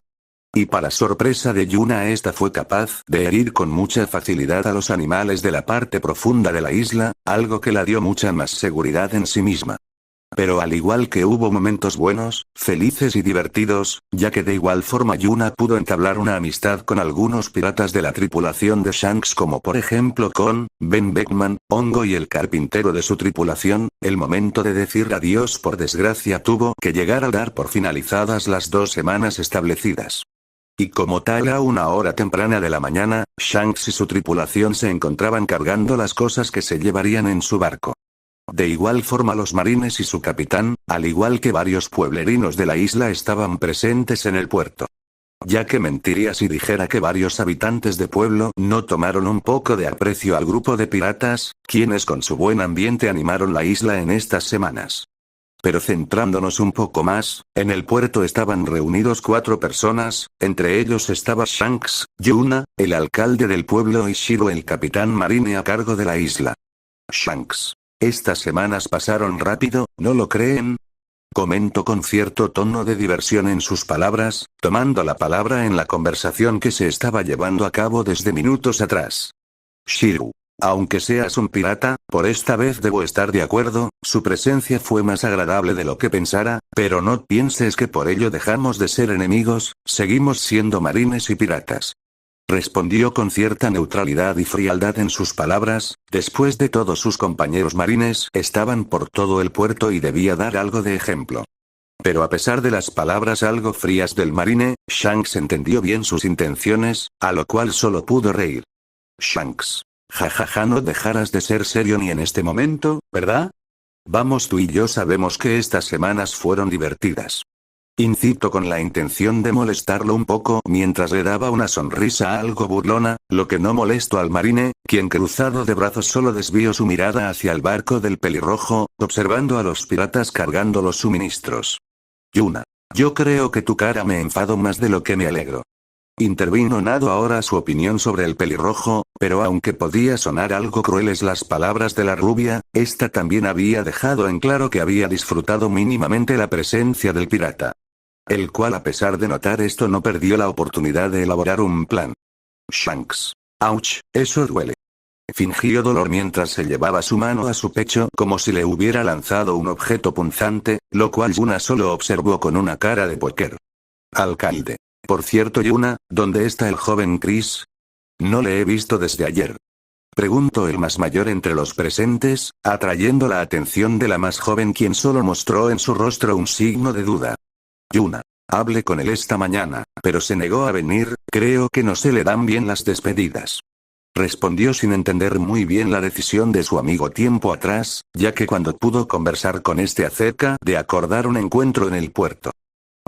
S1: Y para sorpresa de Yuna esta fue capaz de herir con mucha facilidad a los animales de la parte profunda de la isla, algo que la dio mucha más seguridad en sí misma. Pero al igual que hubo momentos buenos, felices y divertidos, ya que de igual forma Yuna pudo entablar una amistad con algunos piratas de la tripulación de Shanks como por ejemplo con Ben Beckman, Hongo y el carpintero de su tripulación, el momento de decir adiós por desgracia tuvo que llegar al dar por finalizadas las 2 semanas establecidas. Y como tal a una hora temprana de la mañana, Shanks y su tripulación se encontraban cargando las cosas que se llevarían en su barco. De igual forma los marines y su capitán, al igual que varios pueblerinos de la isla estaban presentes en el puerto. Ya que mentiría si dijera que varios habitantes de pueblo no tomaron un poco de aprecio al grupo de piratas, quienes con su buen ambiente animaron la isla en estas semanas. Pero centrándonos un poco más, en el puerto estaban reunidos 4 personas, entre ellos estaba Shanks, Yuna, el alcalde del pueblo y Shiro el capitán marine a cargo de la isla. Shanks. Estas semanas pasaron rápido, ¿no lo creen? Comentó con cierto tono de diversión en sus palabras, tomando la palabra en la conversación que se estaba llevando a cabo desde minutos atrás. Shiro. Aunque seas un pirata, por esta vez debo estar de acuerdo, su presencia fue más agradable de lo que pensara, pero no pienses que por ello dejamos de ser enemigos, seguimos siendo marines y piratas. Respondió con cierta neutralidad y frialdad en sus palabras, después de todo sus compañeros marines estaban por todo el puerto y debía dar algo de ejemplo. Pero a pesar de las palabras algo frías del marine, Shanks entendió bien sus intenciones, a lo cual solo pudo reír. Shanks. Jajaja, no dejarás de ser serio ni en este momento, ¿verdad? Vamos, tú y yo sabemos que estas semanas fueron divertidas. Incitó con la intención de molestarlo un poco mientras le daba una sonrisa algo burlona, lo que no molestó al marine, quien cruzado de brazos solo desvió su mirada hacia el barco del pelirrojo, observando a los piratas cargando los suministros. Yuna. Yo creo que tu cara me enfado más de lo que me alegro. Intervino Nado ahora su opinión sobre el pelirrojo, pero aunque podía sonar algo crueles las palabras de la rubia, esta también había dejado en claro que había disfrutado mínimamente la presencia del pirata. el cual a pesar de notar esto no perdió la oportunidad de elaborar un plan. Shanks. Ouch, eso duele. Fingió dolor mientras se llevaba su mano a su pecho como si le hubiera lanzado un objeto punzante, lo cual Yuna solo observó con una cara de póker. Alcalde. Por cierto, Yuna, ¿dónde está el joven Chris? No le he visto desde ayer. Preguntó el más mayor entre los presentes, atrayendo la atención de la más joven, quien solo mostró en su rostro un signo de duda. Yuna. Hablé con él esta mañana, pero se negó a venir, creo que no se le dan bien las despedidas. Respondió sin entender muy bien la decisión de su amigo tiempo atrás, ya que cuando pudo conversar con este acerca de acordar un encuentro en el puerto.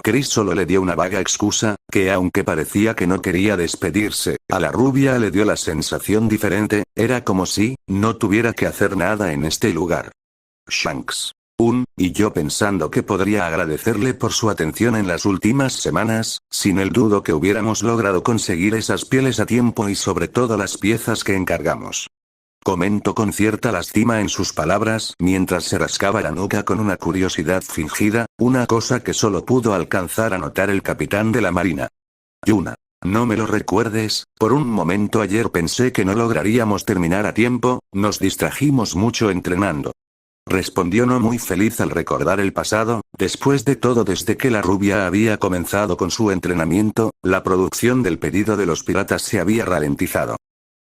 S1: Chris solo le dio una vaga excusa, que aunque parecía que no quería despedirse, a la rubia le dio la sensación diferente, era como si no tuviera que hacer nada en este lugar. Shanks. Y yo pensando que podría agradecerle por su atención en las últimas semanas, sin el dudo que hubiéramos logrado conseguir esas pieles a tiempo y sobre todo las piezas que encargamos. Comentó con cierta lástima en sus palabras mientras se rascaba la nuca con una curiosidad fingida, una cosa que solo pudo alcanzar a notar el capitán de la marina. Yuna. No me lo recuerdes, por un momento ayer pensé que no lograríamos terminar a tiempo, nos distrajimos mucho entrenando. Respondió no muy feliz al recordar el pasado, después de todo desde que la rubia había comenzado con su entrenamiento, la producción del pedido de los piratas se había ralentizado.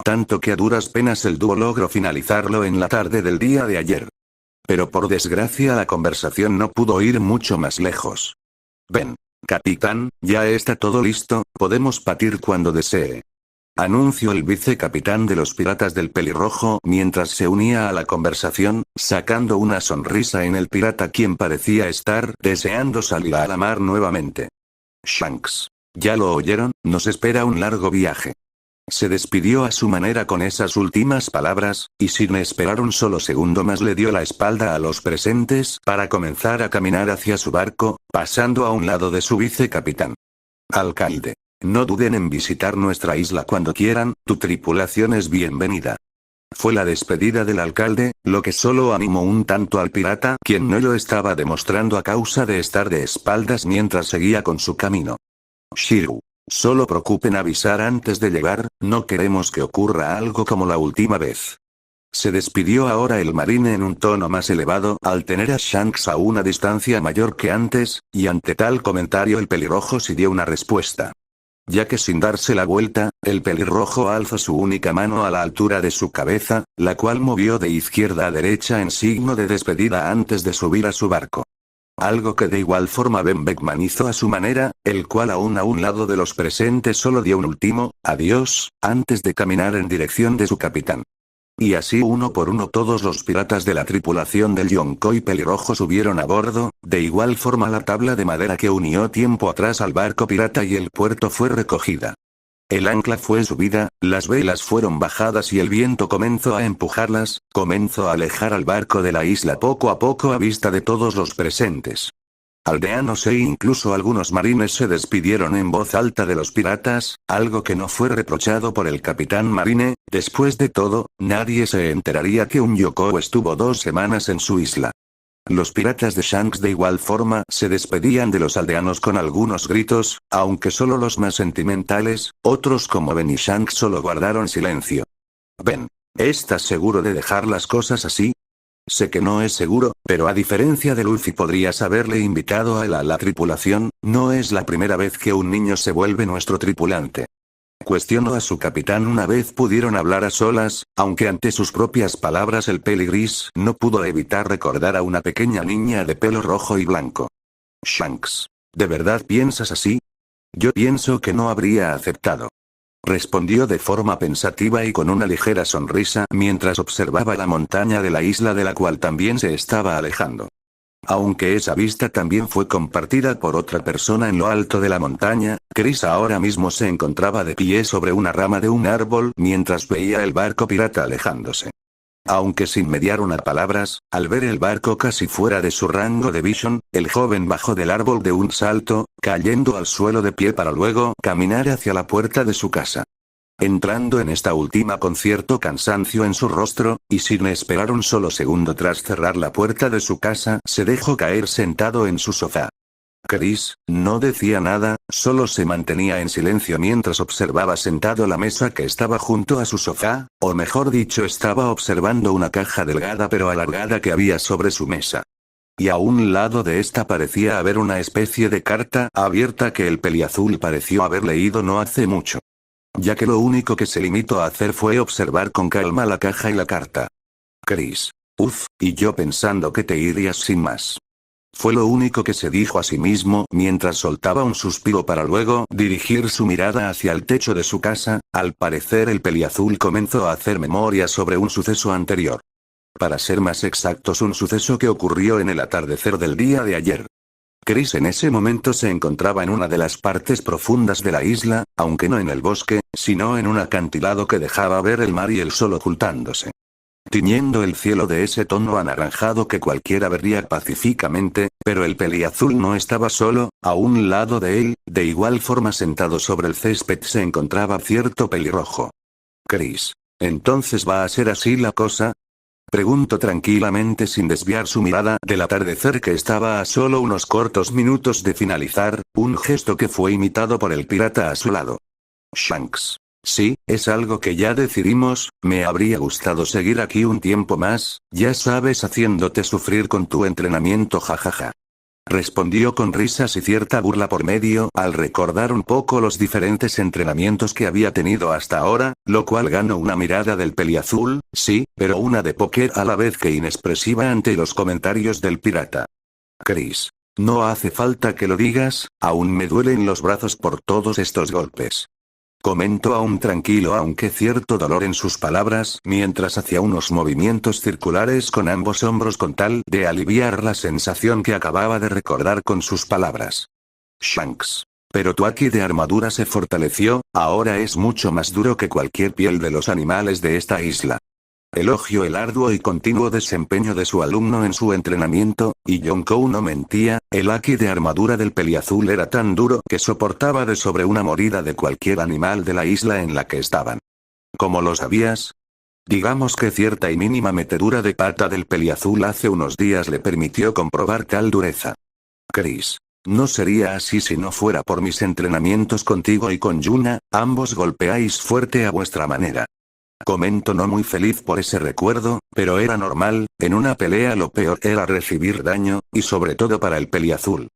S1: Tanto que a duras penas el dúo logró finalizarlo en la tarde del día de ayer. Pero por desgracia la conversación no pudo ir mucho más lejos. Ven, capitán, ya está todo listo, podemos partir cuando desee. Anunció el vicecapitán de los piratas del pelirrojo mientras se unía a la conversación, sacando una sonrisa en el pirata quien parecía estar deseando salir a la mar nuevamente. Shanks. Ya lo oyeron, nos espera un largo viaje. Se despidió a su manera con esas últimas palabras, y sin esperar un solo segundo más le dio la espalda a los presentes para comenzar a caminar hacia su barco, pasando a un lado de su vicecapitán. Alcalde. No duden en visitar nuestra isla cuando quieran, tu tripulación es bienvenida. Fue la despedida del alcalde, lo que solo animó un tanto al pirata, quien no lo estaba demostrando a causa de estar de espaldas mientras seguía con su camino. Shiryu. Solo preocupen avisar antes de llegar, no queremos que ocurra algo como la última vez. Se despidió ahora el marine en un tono más elevado al tener a Shanks a una distancia mayor que antes, y ante tal comentario el pelirrojo sí dio una respuesta. Ya que sin darse la vuelta, el pelirrojo alzó su única mano a la altura de su cabeza, la cual movió de izquierda a derecha en signo de despedida antes de subir a su barco. Algo que de igual forma Ben Beckman hizo a su manera, el cual aún a un lado de los presentes solo dio un último adiós, antes de caminar en dirección de su capitán. Y así uno por uno todos los piratas de la tripulación del Yonko pelirrojo subieron a bordo, de igual forma la tabla de madera que unió tiempo atrás al barco pirata y el puerto fue recogida. El ancla fue subida, las velas fueron bajadas y el viento comenzó a empujarlas, comenzó a alejar al barco de la isla poco a poco a vista de todos los presentes. Aldeanos e incluso algunos marines se despidieron en voz alta de los piratas, algo que no fue reprochado por el capitán marine, después de todo, nadie se enteraría que un Yonko estuvo 2 semanas en su isla. Los piratas de Shanks de igual forma se despedían de los aldeanos con algunos gritos, aunque solo los más sentimentales, otros como Ben y Shanks solo guardaron silencio. Ben, ¿estás seguro de dejar las cosas así? Sé que no es seguro, pero a diferencia de Luffy podrías haberle invitado a él a la tripulación, no es la primera vez que un niño se vuelve nuestro tripulante. Cuestionó a su capitán una vez pudieron hablar a solas, aunque ante sus propias palabras el peligris no pudo evitar recordar a una pequeña niña de pelo rojo y blanco. Shanks. ¿De verdad piensas así? Yo pienso que no habría aceptado. Respondió de forma pensativa y con una ligera sonrisa mientras observaba la montaña de la isla de la cual también se estaba alejando. Aunque esa vista también fue compartida por otra persona en lo alto de la montaña, Chris ahora mismo se encontraba de pie sobre una rama de un árbol mientras veía el barco pirata alejándose. Aunque sin mediar unas palabras, al ver el barco casi fuera de su rango de visión, el joven bajó del árbol de un salto, cayendo al suelo de pie para luego caminar hacia la puerta de su casa. Entrando en esta última con cierto cansancio en su rostro, y sin esperar un solo segundo tras cerrar la puerta de su casa, se dejó caer sentado en su sofá. Chris no decía nada, solo se mantenía en silencio mientras observaba sentado la mesa que estaba junto a su sofá, o mejor dicho estaba observando una caja delgada pero alargada que había sobre su mesa. Y a un lado de esta parecía haber una especie de carta abierta que el peliazul pareció haber leído no hace mucho. Ya que lo único que se limitó a hacer fue observar con calma la caja y la carta. Chris. Y yo pensando que te irías sin más. Fue lo único que se dijo a sí mismo mientras soltaba un suspiro para luego dirigir su mirada hacia el techo de su casa. Al parecer el peliazul comenzó a hacer memoria sobre un suceso anterior. Para ser más exactos, un suceso que ocurrió en el atardecer del día de ayer. Chris en ese momento se encontraba en una de las partes profundas de la isla, aunque no en el bosque, sino en un acantilado que dejaba ver el mar y el sol ocultándose, tiñendo el cielo de ese tono anaranjado que cualquiera vería pacíficamente, pero el peliazul no estaba solo. A un lado de él, de igual forma sentado sobre el césped se encontraba cierto pelirrojo. Chris. ¿Entonces va a ser así la cosa? Preguntó tranquilamente sin desviar su mirada del atardecer que estaba a solo unos cortos minutos de finalizar, un gesto que fue imitado por el pirata a su lado. Shanks. Sí, es algo que ya decidimos, me habría gustado seguir aquí un tiempo más, ya sabes, haciéndote sufrir con tu entrenamiento, jajaja. Respondió con risas y cierta burla por medio al recordar un poco los diferentes entrenamientos que había tenido hasta ahora, lo cual ganó una mirada del peliazul, sí, pero una de póker a la vez que inexpresiva ante los comentarios del pirata. Chris. No hace falta que lo digas, aún me duelen los brazos por todos estos golpes. Comentó aún tranquilo aunque cierto dolor en sus palabras mientras hacía unos movimientos circulares con ambos hombros con tal de aliviar la sensación que acababa de recordar con sus palabras. Shanks. Pero tu haki de armadura se fortaleció, ahora es mucho más duro que cualquier piel de los animales de esta isla. Elogió el arduo y continuo desempeño de su alumno en su entrenamiento, y Yonkou no mentía, el haki de armadura del peliazul era tan duro que soportaba de sobre una mordida de cualquier animal de la isla en la que estaban. ¿Cómo lo sabías? Digamos que cierta y mínima metedura de pata del peliazul hace unos días le permitió comprobar tal dureza. Chris. No sería así si no fuera por mis entrenamientos contigo y con Yuna, ambos golpeáis fuerte a vuestra manera. Comento no muy feliz por ese recuerdo, pero era normal, en una pelea lo peor era recibir daño, y sobre todo para el peliazul,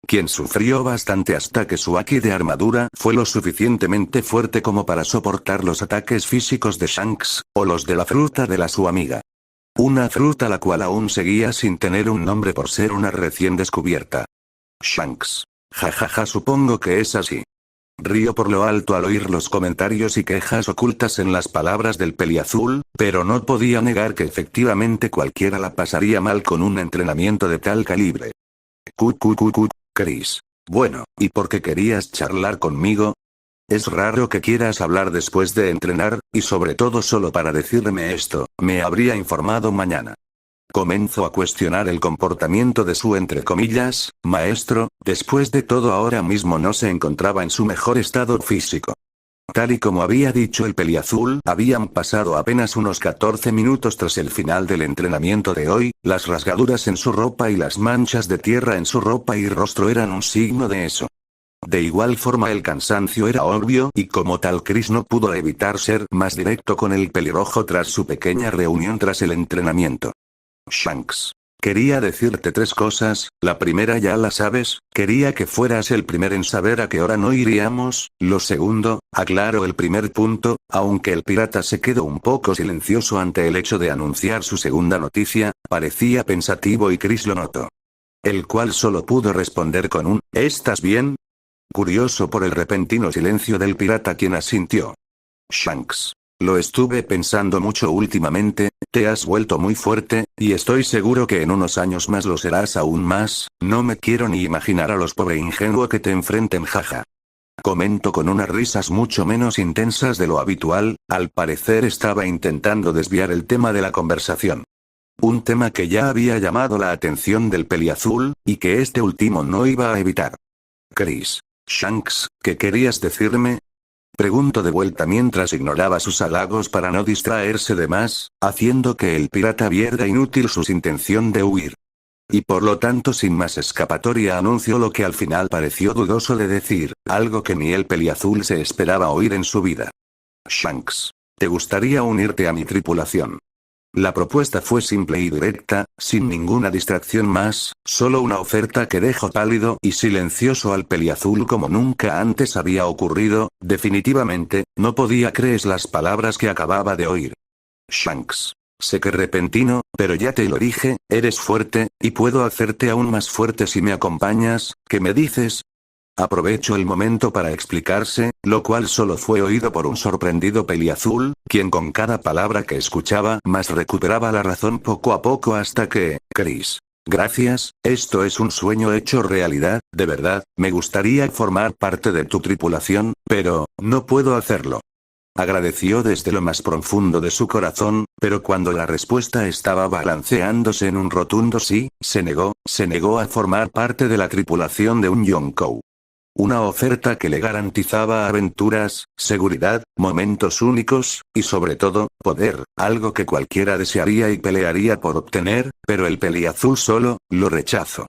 S1: quien sufrió bastante hasta que su haki de armadura fue lo suficientemente fuerte como para soportar los ataques físicos de Shanks, o los de la fruta de su amiga. Una fruta la cual aún seguía sin tener un nombre por ser una recién descubierta. Shanks. Jajaja, supongo que es así. Río por lo alto al oír los comentarios y quejas ocultas en las palabras del peliazul, pero no podía negar que efectivamente cualquiera la pasaría mal con un entrenamiento de tal calibre. Chris. Bueno, ¿y por qué querías charlar conmigo? Es raro que quieras hablar después de entrenar, y sobre todo solo para decirme esto, me habría informado mañana. Comenzó a cuestionar el comportamiento de su entre comillas, maestro, después de todo ahora mismo no se encontraba en su mejor estado físico. Tal y como había dicho el peliazul, habían pasado apenas unos 14 minutos tras el final del entrenamiento de hoy, las rasgaduras en su ropa y las manchas de tierra en su ropa y rostro eran un signo de eso. De igual forma el cansancio era obvio y como tal Chris no pudo evitar ser más directo con el pelirrojo tras su pequeña reunión tras el entrenamiento. Shanks. Quería decirte 3 cosas, la primera ya la sabes, quería que fueras el primer en saber a qué hora no iríamos, lo segundo, aclaro el primer punto, aunque el pirata se quedó un poco silencioso ante el hecho de anunciar su segunda noticia, parecía pensativo y Chris lo notó. El cual solo pudo responder con un, ¿estás bien? Curioso por el repentino silencio del pirata quien asintió. Shanks. Lo estuve pensando mucho últimamente, te has vuelto muy fuerte, y estoy seguro que en unos años más lo serás aún más, no me quiero ni imaginar a los pobre ingenuo que te enfrenten, jaja. Comento con unas risas mucho menos intensas de lo habitual, al parecer estaba intentando desviar el tema de la conversación. Un tema que ya había llamado la atención del peliazul, y que este último no iba a evitar. Chris. Shanks, ¿qué querías decirme? Preguntó de vuelta mientras ignoraba sus halagos para no distraerse de más, haciendo que el pirata viera inútil su intención de huir. y por lo tanto sin más escapatoria anunció lo que al final pareció dudoso de decir, algo que ni el peliazul se esperaba oír en su vida. Shanks. ¿Te gustaría unirte a mi tripulación? La propuesta fue simple y directa, sin ninguna distracción más, solo una oferta que dejó pálido y silencioso al peliazul como nunca antes había ocurrido. Definitivamente, no podía creer las palabras que acababa de oír. Shanks. Sé que repentino, pero ya te lo dije, eres fuerte, y puedo hacerte aún más fuerte si me acompañas. ¿Qué me dices? Aprovechó el momento para explicarse, lo cual solo fue oído por un sorprendido peliazul, quien con cada palabra que escuchaba más recuperaba la razón poco a poco hasta que, Chris. Gracias, esto es un sueño hecho realidad, de verdad, me gustaría formar parte de tu tripulación, pero, no puedo hacerlo. Agradeció desde lo más profundo de su corazón, pero cuando la respuesta estaba balanceándose en un rotundo sí, se negó a formar parte de la tripulación de un Yonkou. Una oferta que le garantizaba aventuras, seguridad, momentos únicos, y sobre todo, poder, algo que cualquiera desearía y pelearía por obtener, pero el peliazul solo, lo rechazó.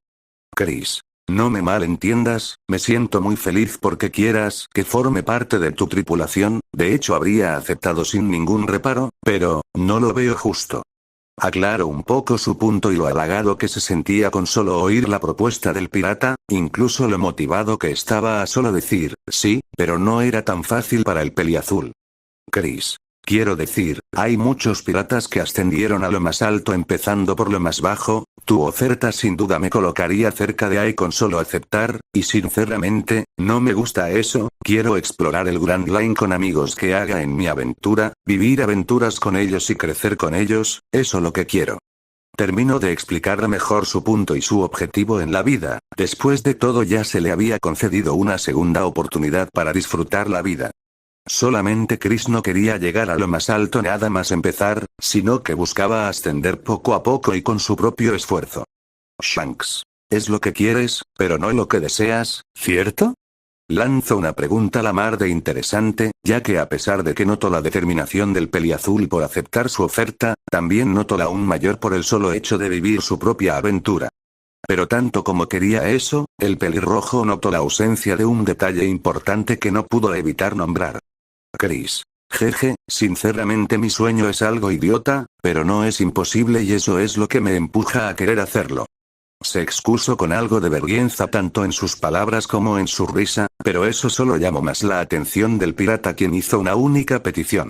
S1: Chris. No me malentiendas, me siento muy feliz porque quieras que forme parte de tu tripulación, de hecho habría aceptado sin ningún reparo, pero, no lo veo justo. Aclaró un poco su punto y lo halagado que se sentía con solo oír la propuesta del pirata, incluso lo motivado que estaba a solo decir, sí, pero no era tan fácil para el peliazul. Chris. Quiero decir, hay muchos piratas que ascendieron a lo más alto empezando por lo más bajo, tu oferta sin duda me colocaría cerca de ahí con solo aceptar, y sinceramente, no me gusta eso, quiero explorar el Grand Line con amigos que haga en mi aventura, vivir aventuras con ellos y crecer con ellos, eso lo que quiero. Terminó de explicar mejor su punto y su objetivo en la vida, después de todo ya se le había concedido una segunda oportunidad para disfrutar la vida. Solamente Chris no quería llegar a lo más alto nada más empezar, sino que buscaba ascender poco a poco y con su propio esfuerzo. Shanks. Es lo que quieres, pero no lo que deseas, ¿cierto? Lanzó una pregunta la mar de interesante, ya que a pesar de que notó la determinación del peliazul por aceptar su oferta, también notó la aún mayor por el solo hecho de vivir su propia aventura. Pero tanto como quería eso, el pelirrojo notó la ausencia de un detalle importante que no pudo evitar nombrar. Chris. Jeje, sinceramente mi sueño es algo idiota, pero no es imposible y eso es lo que me empuja a querer hacerlo. Se excusó con algo de vergüenza tanto en sus palabras como en su risa, pero eso solo llamó más la atención del pirata quien hizo una única petición.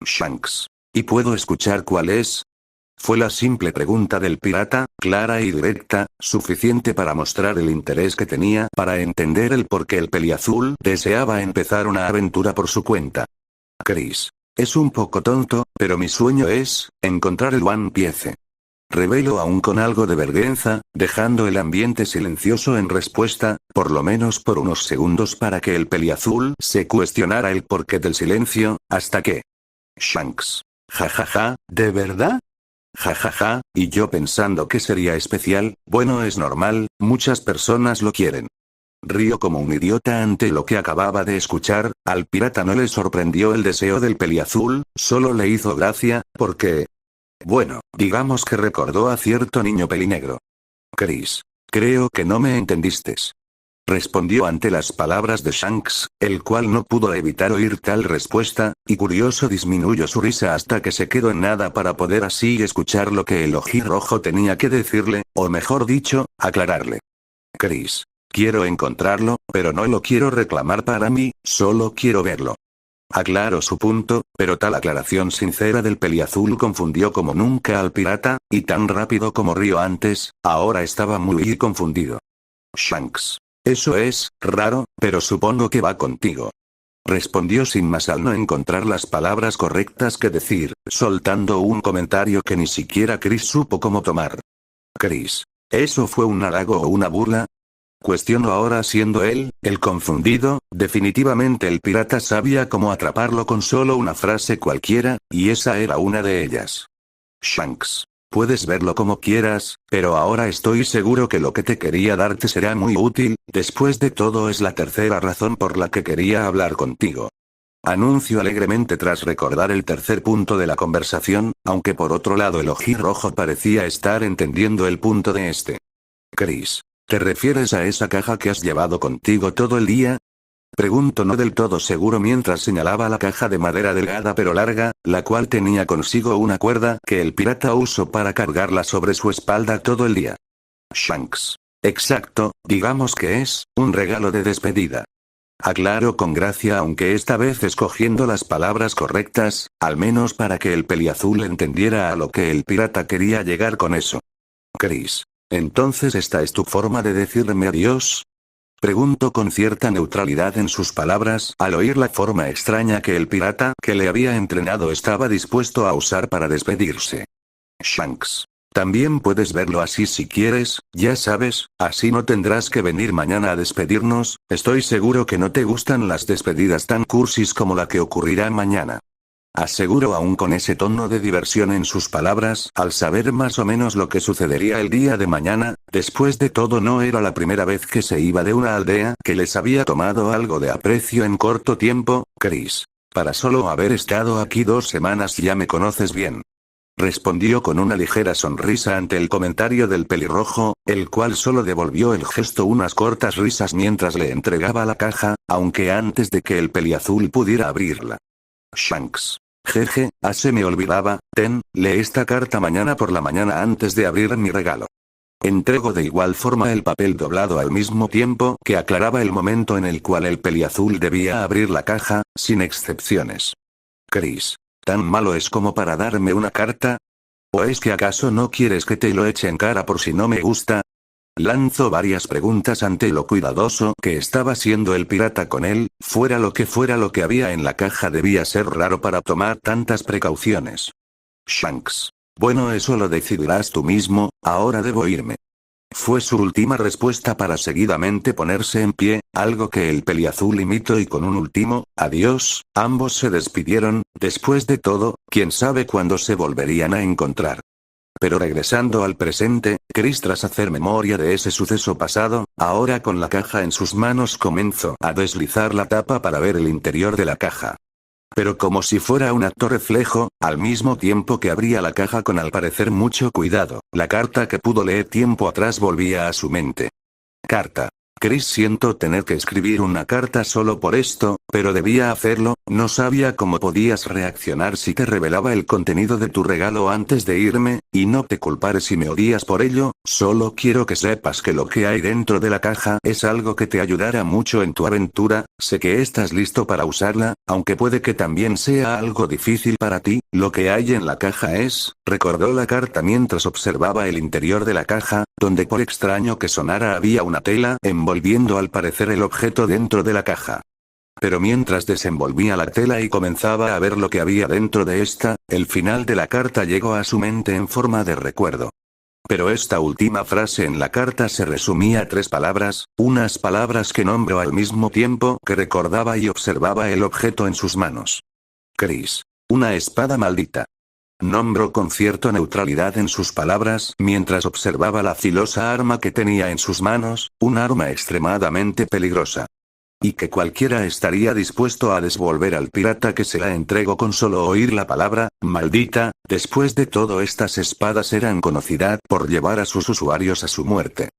S1: Shanks. ¿Y puedo escuchar cuál es? Fue la simple pregunta del pirata, clara y directa, suficiente para mostrar el interés que tenía para entender el por qué el peliazul deseaba empezar una aventura por su cuenta. Chris. Es un poco tonto, pero mi sueño es encontrar el One Piece. Reveló aún con algo de vergüenza, dejando el ambiente silencioso en respuesta, por lo menos por unos segundos para que el peliazul se cuestionara el porqué del silencio, hasta que. Shanks. Jajaja, ¿de verdad? Jajaja, y yo pensando que sería especial, bueno es normal, muchas personas lo quieren. Río como un idiota ante lo que acababa de escuchar, al pirata no le sorprendió el deseo del peliazul, solo le hizo gracia, porque... Bueno, digamos que recordó a cierto niño pelinegro. Chris. Creo que no me entendiste. Respondió ante las palabras de Shanks, el cual no pudo evitar oír tal respuesta, y curioso disminuyó su risa hasta que se quedó en nada para poder así escuchar lo que el ojirrojo tenía que decirle, o mejor dicho, aclararle. Chris. Quiero encontrarlo, pero no lo quiero reclamar para mí, solo quiero verlo. Aclaró su punto, pero tal aclaración sincera del peliazul confundió como nunca al pirata, y tan rápido como rió antes, ahora estaba muy confundido. Shanks. Eso es, raro, pero supongo que va contigo. Respondió sin más al no encontrar las palabras correctas que decir, soltando un comentario que ni siquiera Chris supo cómo tomar. Chris. ¿Eso fue un halago o una burla? Cuestionó ahora siendo él, el confundido, definitivamente el pirata sabía cómo atraparlo con solo una frase cualquiera, y esa era una de ellas. Shanks. Puedes verlo como quieras, pero ahora estoy seguro que lo que te quería dar te será muy útil, después de todo es la tercera razón por la que quería hablar contigo. Anunció alegremente tras recordar el tercer punto de la conversación, aunque por otro lado el ojirrojo parecía estar entendiendo el punto de este. Chris. ¿Te refieres a esa caja que has llevado contigo todo el día? Pregunto no del todo seguro mientras señalaba la caja de madera delgada pero larga, la cual tenía consigo una cuerda que el pirata usó para cargarla sobre su espalda todo el día. Shanks. Exacto, digamos que es un regalo de despedida. Aclaro con gracia aunque esta vez escogiendo las palabras correctas, al menos para que el peliazul entendiera a lo que el pirata quería llegar con eso. Chris. ¿Entonces esta es tu forma de decirme adiós? Preguntó con cierta neutralidad en sus palabras al oír la forma extraña que el pirata que le había entrenado estaba dispuesto a usar para despedirse. Shanks. También puedes verlo así si quieres, ya sabes, así no tendrás que venir mañana a despedirnos, estoy seguro que no te gustan las despedidas tan cursis como la que ocurrirá mañana. Aseguró aún con ese tono de diversión en sus palabras, al saber más o menos lo que sucedería el día de mañana, después de todo no era la primera vez que se iba de una aldea que les había tomado algo de aprecio en corto tiempo, Chris. Para solo haber estado aquí 2 semanas ya me conoces bien. Respondió con una ligera sonrisa ante el comentario del pelirrojo, el cual solo devolvió el gesto unas cortas risas mientras le entregaba la caja, aunque antes de que el peliazul pudiera abrirla. Shanks. Jeje, se me olvidaba, lee esta carta mañana por la mañana antes de abrir mi regalo. Entregó de igual forma el papel doblado al mismo tiempo que aclaraba el momento en el cual el peliazul debía abrir la caja, sin excepciones. Chris. ¿Tan malo es como para darme una carta? ¿O es que acaso no quieres que te lo eche en cara por si no me gusta? Lanzó varias preguntas ante lo cuidadoso que estaba siendo el pirata con él, fuera lo que había en la caja debía ser raro para tomar tantas precauciones. Shanks. Bueno, eso lo decidirás tú mismo, ahora debo irme. Fue su última respuesta para seguidamente ponerse en pie, algo que el peliazul imitó y con un último adiós, ambos se despidieron, después de todo, quién sabe cuándo se volverían a encontrar. Pero regresando al presente, Chris tras hacer memoria de ese suceso pasado, ahora con la caja en sus manos comenzó a deslizar la tapa para ver el interior de la caja. Pero como si fuera un acto reflejo, al mismo tiempo que abría la caja con al parecer mucho cuidado, la carta que pudo leer tiempo atrás volvía a su mente. Carta. Chris, siento tener que escribir una carta solo por esto, pero debía hacerlo, no sabía cómo podías reaccionar si te revelaba el contenido de tu regalo antes de irme, y no te culparé si me odias por ello, solo quiero que sepas que lo que hay dentro de la caja es algo que te ayudará mucho en tu aventura, sé que estás listo para usarla, aunque puede que también sea algo difícil para ti, lo que hay en la caja recordó la carta mientras observaba el interior de la caja, donde por extraño que sonara había una tela envolviendo al parecer el objeto dentro de la caja. Pero mientras desenvolvía la tela y comenzaba a ver lo que había dentro de esta, el final de la carta llegó a su mente en forma de recuerdo. Pero esta última frase en la carta se resumía a 3 palabras, unas palabras que nombró al mismo tiempo que recordaba y observaba el objeto en sus manos. Chris. Una espada maldita. Nombró con cierta neutralidad en sus palabras mientras observaba la filosa arma que tenía en sus manos, un arma extremadamente peligrosa. Y que cualquiera estaría dispuesto a devolver al pirata que se la entregó con solo oír la palabra, maldita, después de todo estas espadas eran conocidas por llevar a sus usuarios a su muerte.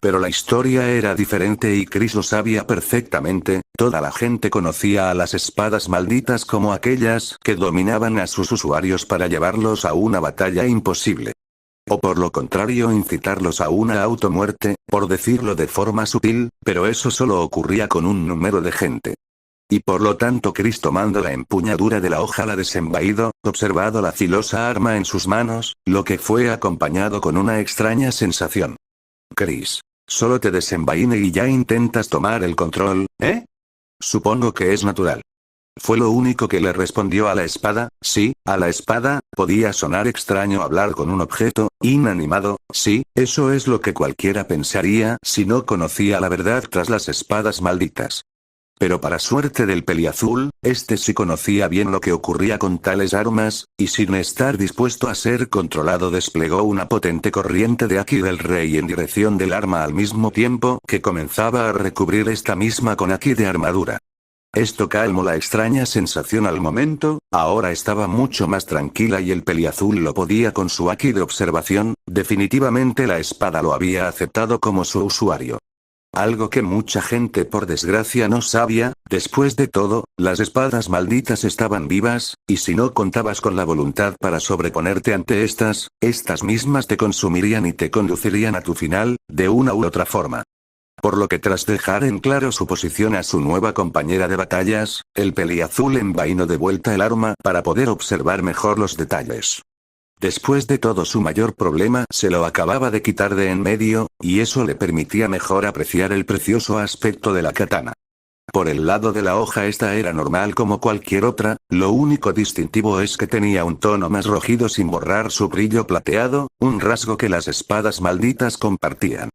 S1: Pero la historia era diferente y Chris lo sabía perfectamente, toda la gente conocía a las espadas malditas como aquellas que dominaban a sus usuarios para llevarlos a una batalla imposible. O por lo contrario incitarlos a una automuerte, por decirlo de forma sutil, pero eso solo ocurría con un número de gente. Y por lo tanto Chris tomando la empuñadura de la hoja la desenvaído, observado la filosa arma en sus manos, lo que fue acompañado con una extraña sensación. Chris. Solo te desenvaine y ya intentas tomar el control, ¿eh? Supongo que es natural. Fue lo único que le respondió a la espada, sí, a la espada, podía sonar extraño hablar con un objeto, inanimado, sí, eso es lo que cualquiera pensaría si no conocía la verdad tras las espadas malditas. Pero para suerte del peliazul, este sí conocía bien lo que ocurría con tales armas, y sin estar dispuesto a ser controlado desplegó una potente corriente de Aki del Rey en dirección del arma al mismo tiempo que comenzaba a recubrir esta misma con Aki de armadura. Esto calmó la extraña sensación al momento, ahora estaba mucho más tranquila y el peliazul lo podía con su haki de observación, definitivamente la espada lo había aceptado como su usuario. Algo que mucha gente por desgracia no sabía, después de todo, las espadas malditas estaban vivas, y si no contabas con la voluntad para sobreponerte ante estas mismas te consumirían y te conducirían a tu final, de una u otra forma. Por lo que tras dejar en claro su posición a su nueva compañera de batallas, el peliazul envainó de vuelta el arma para poder observar mejor los detalles. Después de todo su mayor problema se lo acababa de quitar de en medio, y eso le permitía mejor apreciar el precioso aspecto de la katana. Por el lado de la hoja esta era normal como cualquier otra, lo único distintivo es que tenía un tono más rojizo sin borrar su brillo plateado, un rasgo que las espadas malditas compartían.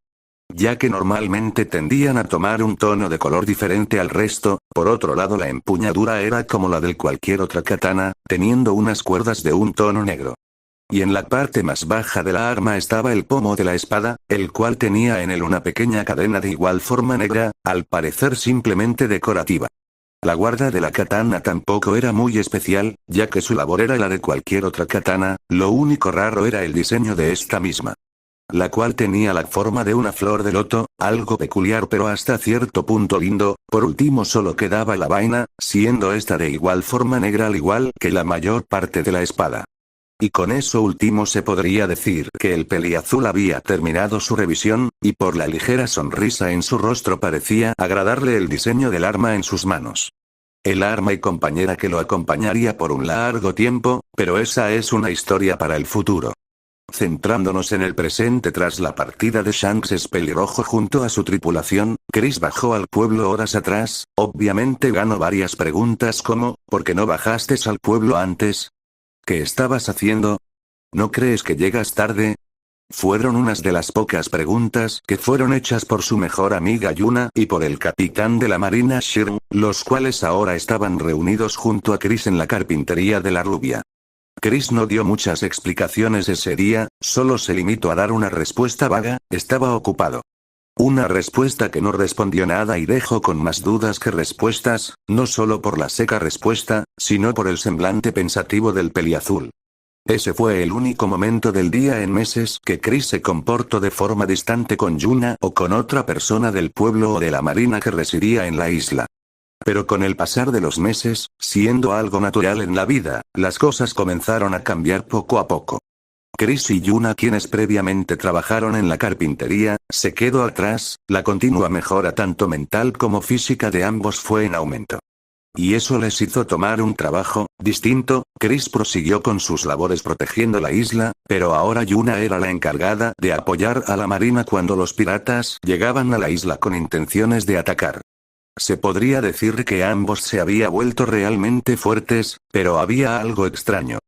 S1: Ya que normalmente tendían a tomar un tono de color diferente al resto, por otro lado la empuñadura era como la de cualquier otra katana, teniendo unas cuerdas de un tono negro. Y en la parte más baja de la arma estaba el pomo de la espada, el cual tenía en él una pequeña cadena de igual forma negra, al parecer simplemente decorativa. La guarda de la katana tampoco era muy especial, ya que su labor era la de cualquier otra katana, lo único raro era el diseño de esta misma. La cual tenía la forma de una flor de loto, algo peculiar pero hasta cierto punto lindo, por último solo quedaba la vaina, siendo esta de igual forma negra al igual que la mayor parte de la espada. Y con eso último se podría decir que el peliazul había terminado su revisión, y por la ligera sonrisa en su rostro parecía agradarle el diseño del arma en sus manos. El arma y compañera que lo acompañaría por un largo tiempo, pero esa es una historia para el futuro. Centrándonos en el presente tras la partida de Shanks pelirrojo junto a su tripulación, Chris bajó al pueblo horas atrás, obviamente ganó varias preguntas como, ¿por qué no bajaste al pueblo antes? ¿Qué estabas haciendo? ¿No crees que llegas tarde? Fueron unas de las pocas preguntas que fueron hechas por su mejor amiga Yuna y por el capitán de la marina Shirm, los cuales ahora estaban reunidos junto a Chris en la carpintería de la rubia. Chris no dio muchas explicaciones ese día, solo se limitó a dar una respuesta vaga, estaba ocupado. Una respuesta que no respondió nada y dejó con más dudas que respuestas, no solo por la seca respuesta, sino por el semblante pensativo del peliazul. Ese fue el único momento del día en meses que Chris se comportó de forma distante con Yuna o con otra persona del pueblo o de la marina que residía en la isla. Pero con el pasar de los meses, siendo algo natural en la vida, las cosas comenzaron a cambiar poco a poco. Chris y Yuna, quienes previamente trabajaron en la carpintería, se quedó atrás, la continua mejora tanto mental como física de ambos fue en aumento. Y eso les hizo tomar un trabajo distinto. Chris prosiguió con sus labores protegiendo la isla, pero ahora Yuna era la encargada de apoyar a la marina cuando los piratas llegaban a la isla con intenciones de atacar. Se podría decir que ambos se había vuelto realmente fuertes, pero había algo extraño.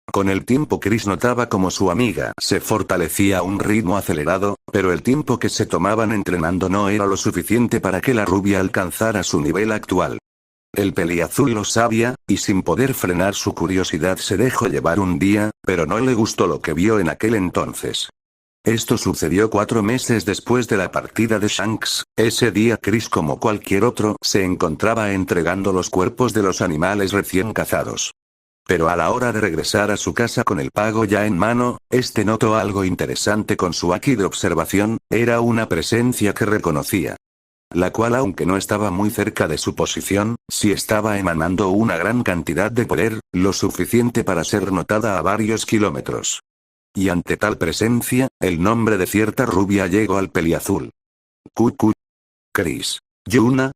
S1: Con el tiempo Chris notaba como su amiga se fortalecía a un ritmo acelerado, pero el tiempo que se tomaban entrenando no era lo suficiente para que la rubia alcanzara su nivel actual. El peliazul lo sabía, y sin poder frenar su curiosidad se dejó llevar un día, pero no le gustó lo que vio en aquel entonces. Esto sucedió 4 meses después de la partida de Shanks. Ese día Chris, como cualquier otro, se encontraba entregando los cuerpos de los animales recién cazados. Pero a la hora de regresar a su casa con el pago ya en mano, notó algo interesante con su haki de observación, era una presencia que reconocía. La cual, aunque no estaba muy cerca de su posición, sí estaba emanando una gran cantidad de poder, lo suficiente para ser notada a varios kilómetros. Y ante tal presencia, el nombre de cierta rubia llegó al peliazul. Cucu. Chris. Yuna.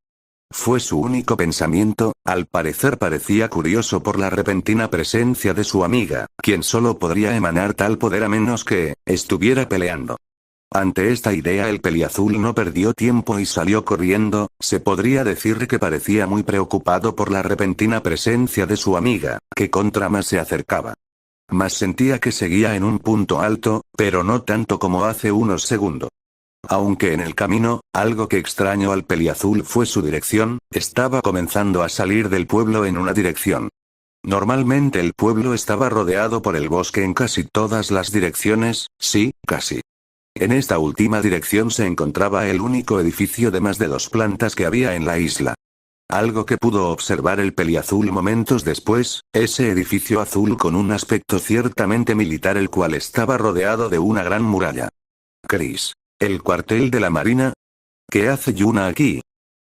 S1: Fue su único pensamiento, al parecer parecía curioso por la repentina presencia de su amiga, quien solo podría emanar tal poder a menos que estuviera peleando. Ante esta idea el peliazul no perdió tiempo y salió corriendo. Se podría decir que parecía muy preocupado por la repentina presencia de su amiga, que contra más se acercaba. Más sentía que seguía en un punto alto, pero no tanto como hace unos segundos. Aunque en el camino, algo que extrañó al peliazul fue su dirección, estaba comenzando a salir del pueblo en una dirección. Normalmente el pueblo estaba rodeado por el bosque en casi todas las direcciones, sí, casi. En esta última dirección se encontraba el único edificio de más de 2 plantas que había en la isla. Algo que pudo observar el peliazul momentos después, ese edificio azul con un aspecto ciertamente militar el cual estaba rodeado de una gran muralla. Chris. ¿El cuartel de la marina? ¿Qué hace Yuna aquí?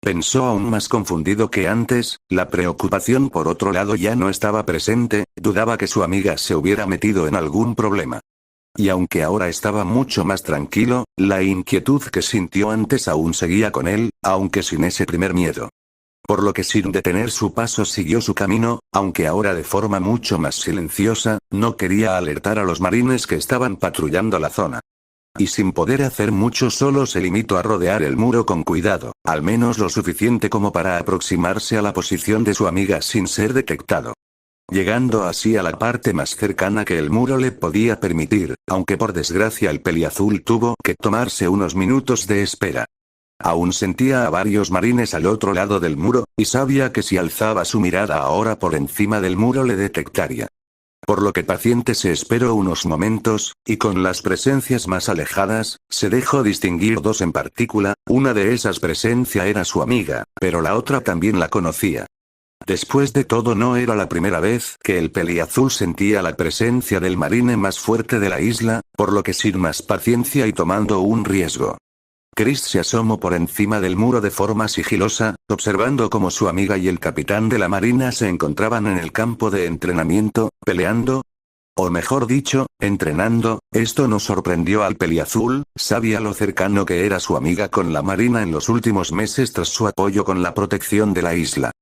S1: Pensó aún más confundido que antes, la preocupación por otro lado ya no estaba presente, dudaba que su amiga se hubiera metido en algún problema. Y aunque ahora estaba mucho más tranquilo, la inquietud que sintió antes aún seguía con él, aunque sin ese primer miedo. Por lo que sin detener su paso siguió su camino, aunque ahora de forma mucho más silenciosa, no quería alertar a los marines que estaban patrullando la zona. Y sin poder hacer mucho solo se limitó a rodear el muro con cuidado, al menos lo suficiente como para aproximarse a la posición de su amiga sin ser detectado. Llegando así a la parte más cercana que el muro le podía permitir, aunque por desgracia el peliazul tuvo que tomarse unos minutos de espera. Aún sentía a varios marines al otro lado del muro, y sabía que si alzaba su mirada ahora por encima del muro le detectaría. Por lo que paciente se esperó unos momentos, y con las presencias más alejadas, se dejó distinguir dos en particular, una de esas presencias era su amiga, pero la otra también la conocía. Después de todo no era la primera vez que el peliazul sentía la presencia del marine más fuerte de la isla, por lo que sin más paciencia y tomando un riesgo. Chris se asomó por encima del muro de forma sigilosa, observando cómo su amiga y el capitán de la marina se encontraban en el campo de entrenamiento, peleando. O mejor dicho, entrenando. Esto no sorprendió al peliazul, sabía lo cercano que era su amiga con la marina en los últimos meses tras su apoyo con la protección de la isla.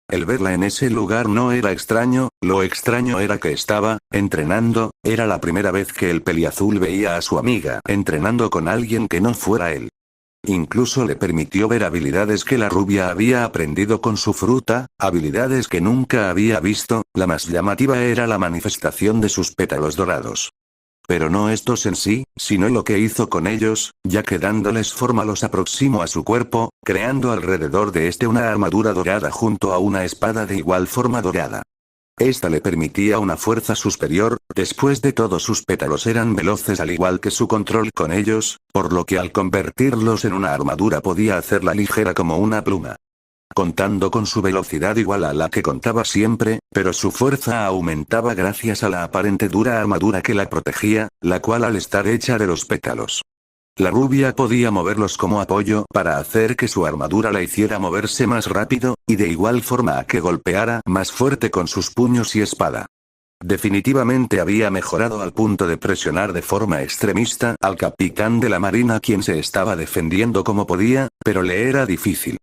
S1: El verla en ese lugar no era extraño, lo extraño era que estaba entrenando, era la primera vez que el peliazul veía a su amiga entrenando con alguien que no fuera él. Incluso le permitió ver habilidades que la rubia había aprendido con su fruta, habilidades que nunca había visto, la más llamativa era la manifestación de sus pétalos dorados. Pero no estos en sí, sino lo que hizo con ellos, ya que dándoles forma los aproximó a su cuerpo, creando alrededor de este una armadura dorada junto a una espada de igual forma dorada. Esta le permitía una fuerza superior, después de todo sus pétalos eran veloces al igual que su control con ellos, por lo que al convertirlos en una armadura podía hacerla ligera como una pluma. Contando con su velocidad igual a la que contaba siempre, pero su fuerza aumentaba gracias a la aparente dura armadura que la protegía, la cual al estar hecha de los pétalos. La rubia podía moverlos como apoyo para hacer que su armadura la hiciera moverse más rápido, y de igual forma a que golpeara más fuerte con sus puños y espada. Definitivamente había mejorado al punto de presionar de forma extremista al capitán de la marina quien se estaba defendiendo como podía, pero le era difícil.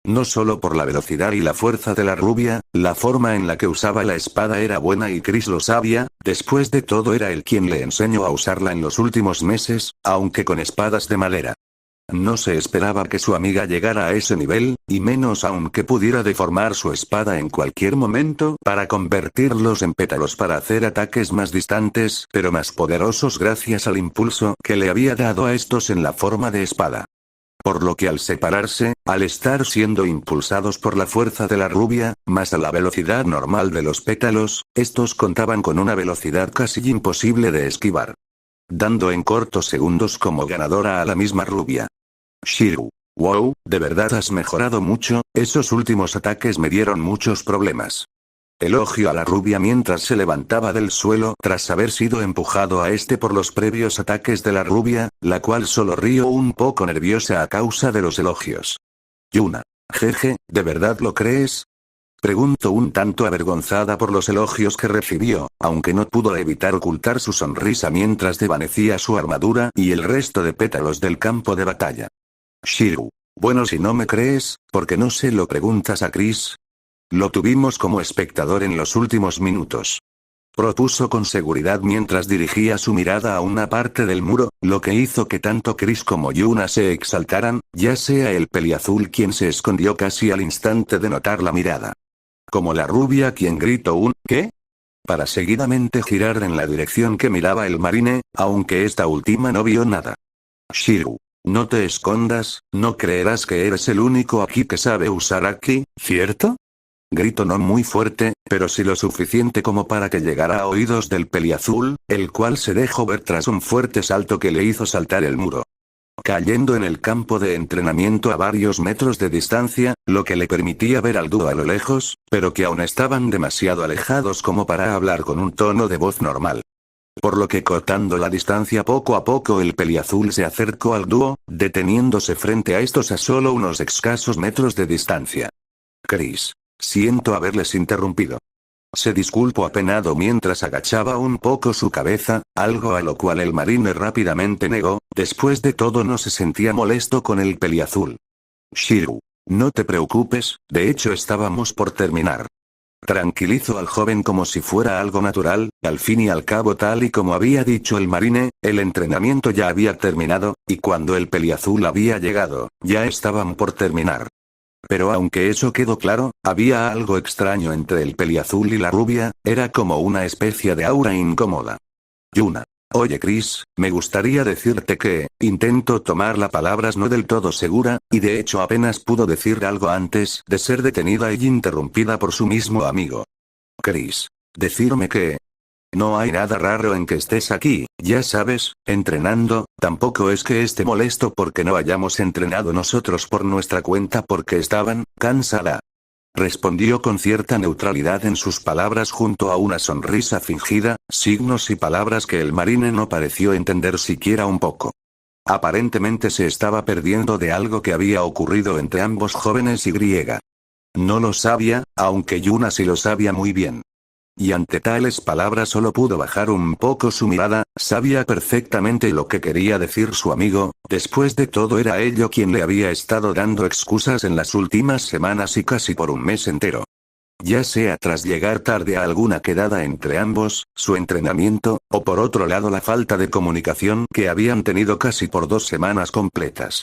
S1: No solo por la velocidad y la fuerza de la rubia, la forma en la que usaba la espada era buena y Chris lo sabía, después de todo era él quien le enseñó a usarla en los últimos meses, aunque con espadas de madera. No se esperaba que su amiga llegara a ese nivel, y menos aún que pudiera deformar su espada en cualquier momento para convertirlos en pétalos para hacer ataques más distantes pero más poderosos gracias al impulso que le había dado a estos en la forma de espada. Por lo que al separarse, al estar siendo impulsados por la fuerza de la rubia, más a la velocidad normal de los pétalos, estos contaban con una velocidad casi imposible de esquivar. Dando en cortos segundos como ganadora a la misma rubia. Shiryu. Wow, de verdad has mejorado mucho, esos últimos ataques me dieron muchos problemas. Elogio a la rubia mientras se levantaba del suelo tras haber sido empujado a este por los previos ataques de la rubia, la cual solo rió un poco nerviosa a causa de los elogios. Yuna. Jeje, ¿de verdad lo crees? Preguntó un tanto avergonzada por los elogios que recibió, aunque no pudo evitar ocultar su sonrisa mientras desvanecía su armadura y el resto de pétalos del campo de batalla. Shiryu. Bueno, si no me crees, ¿por qué no se lo preguntas a Chris? Lo tuvimos como espectador en los últimos minutos. Propuso con seguridad mientras dirigía su mirada a una parte del muro, lo que hizo que tanto Chris como Yuna se exaltaran, ya sea el peliazul quien se escondió casi al instante de notar la mirada. Como la rubia quien gritó un ¿qué? Para seguidamente girar en la dirección que miraba el marine, aunque esta última no vio nada. Shiryu. No te escondas, no creerás que eres el único aquí que sabe usar Aki, ¿cierto? Gritó no muy fuerte, pero sí lo suficiente como para que llegara a oídos del peliazul, el cual se dejó ver tras un fuerte salto que le hizo saltar el muro. cayendo en el campo de entrenamiento a varios metros de distancia, lo que le permitía ver al dúo a lo lejos, pero que aún estaban demasiado alejados como para hablar con un tono de voz normal. Por lo que cortando la distancia poco a poco el peliazul se acercó al dúo, deteniéndose frente a estos a solo unos escasos metros de distancia. Chris. Siento haberles interrumpido. Se disculpó apenado mientras agachaba un poco su cabeza, algo a lo cual el marine rápidamente negó, después de todo no se sentía molesto con el peliazul. Shirou. No te preocupes, de hecho estábamos por terminar. Tranquilizó al joven como si fuera algo natural, al fin y al cabo tal y como había dicho el marine, el entrenamiento ya había terminado, y cuando el peliazul había llegado, ya estaban por terminar. Pero aunque eso quedó claro, había algo extraño entre el peliazul y la rubia, era como una especie de aura incómoda. Yuna. Oye Chris, me gustaría decirte que, intento tomar la palabra no del todo segura, y de hecho apenas pudo decir algo antes de ser detenida y interrumpida por su mismo amigo. Chris. Decirme que... No hay nada raro en que estés aquí, ya sabes, entrenando, tampoco es que esté molesto porque no hayamos entrenado nosotros por nuestra cuenta porque estaban, cansada. Respondió con cierta neutralidad en sus palabras junto a una sonrisa fingida, signos y palabras que el marine no pareció entender siquiera un poco. Aparentemente se estaba perdiendo de algo que había ocurrido entre ambos jóvenes y griega. No lo sabía, aunque Yuna sí lo sabía muy bien. Y ante tales palabras solo pudo bajar un poco su mirada, sabía perfectamente lo que quería decir su amigo, después de todo era ello quien le había estado dando excusas en las últimas semanas y casi por un mes entero. Ya sea tras llegar tarde a alguna quedada entre ambos, su entrenamiento, o por otro lado la falta de comunicación que habían tenido casi por 2 semanas completas.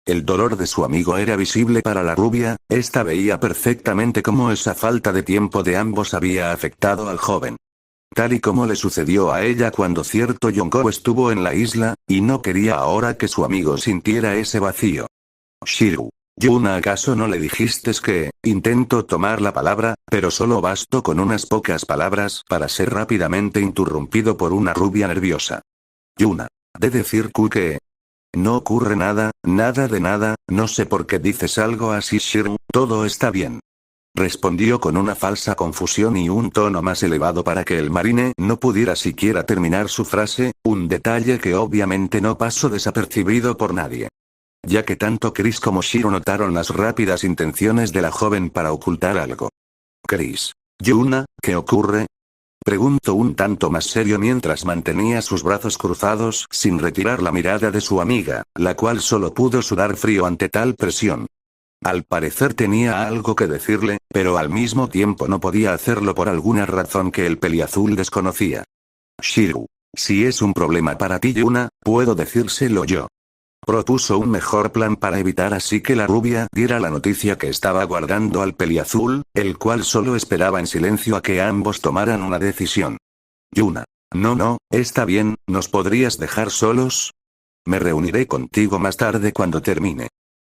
S1: El dolor de su amigo era visible para la rubia, esta veía perfectamente cómo esa falta de tiempo de ambos había afectado al joven. Tal y como le sucedió a ella cuando cierto Yonko estuvo en la isla, y no quería ahora que su amigo sintiera ese vacío. Shirou. Yuna, ¿acaso no le dijiste que, intento tomar la palabra, pero solo bastó con unas pocas palabras para ser rápidamente interrumpido por una rubia nerviosa? Yuna. De decir que... No ocurre nada, nada de nada, no sé por qué dices algo así Shirou, todo está bien. Respondió con una falsa confusión y un tono más elevado para que el marine no pudiera siquiera terminar su frase, un detalle que obviamente no pasó desapercibido por nadie. Ya que tanto Chris como Shirou notaron las rápidas intenciones de la joven para ocultar algo. Chris. Yuna, ¿qué ocurre? Preguntó un tanto más serio mientras mantenía sus brazos cruzados sin retirar la mirada de su amiga, la cual solo pudo sudar frío ante tal presión. Al parecer tenía algo que decirle, pero al mismo tiempo no podía hacerlo por alguna razón que el peliazul desconocía. Shirou. Si es un problema para ti Yuna, puedo decírselo yo. Propuso un mejor plan para evitar así que la rubia diera la noticia que estaba guardando al peliazul, el cual solo esperaba en silencio a que ambos tomaran una decisión. Yuna. No, está bien, ¿nos podrías dejar solos? Me reuniré contigo más tarde cuando termine.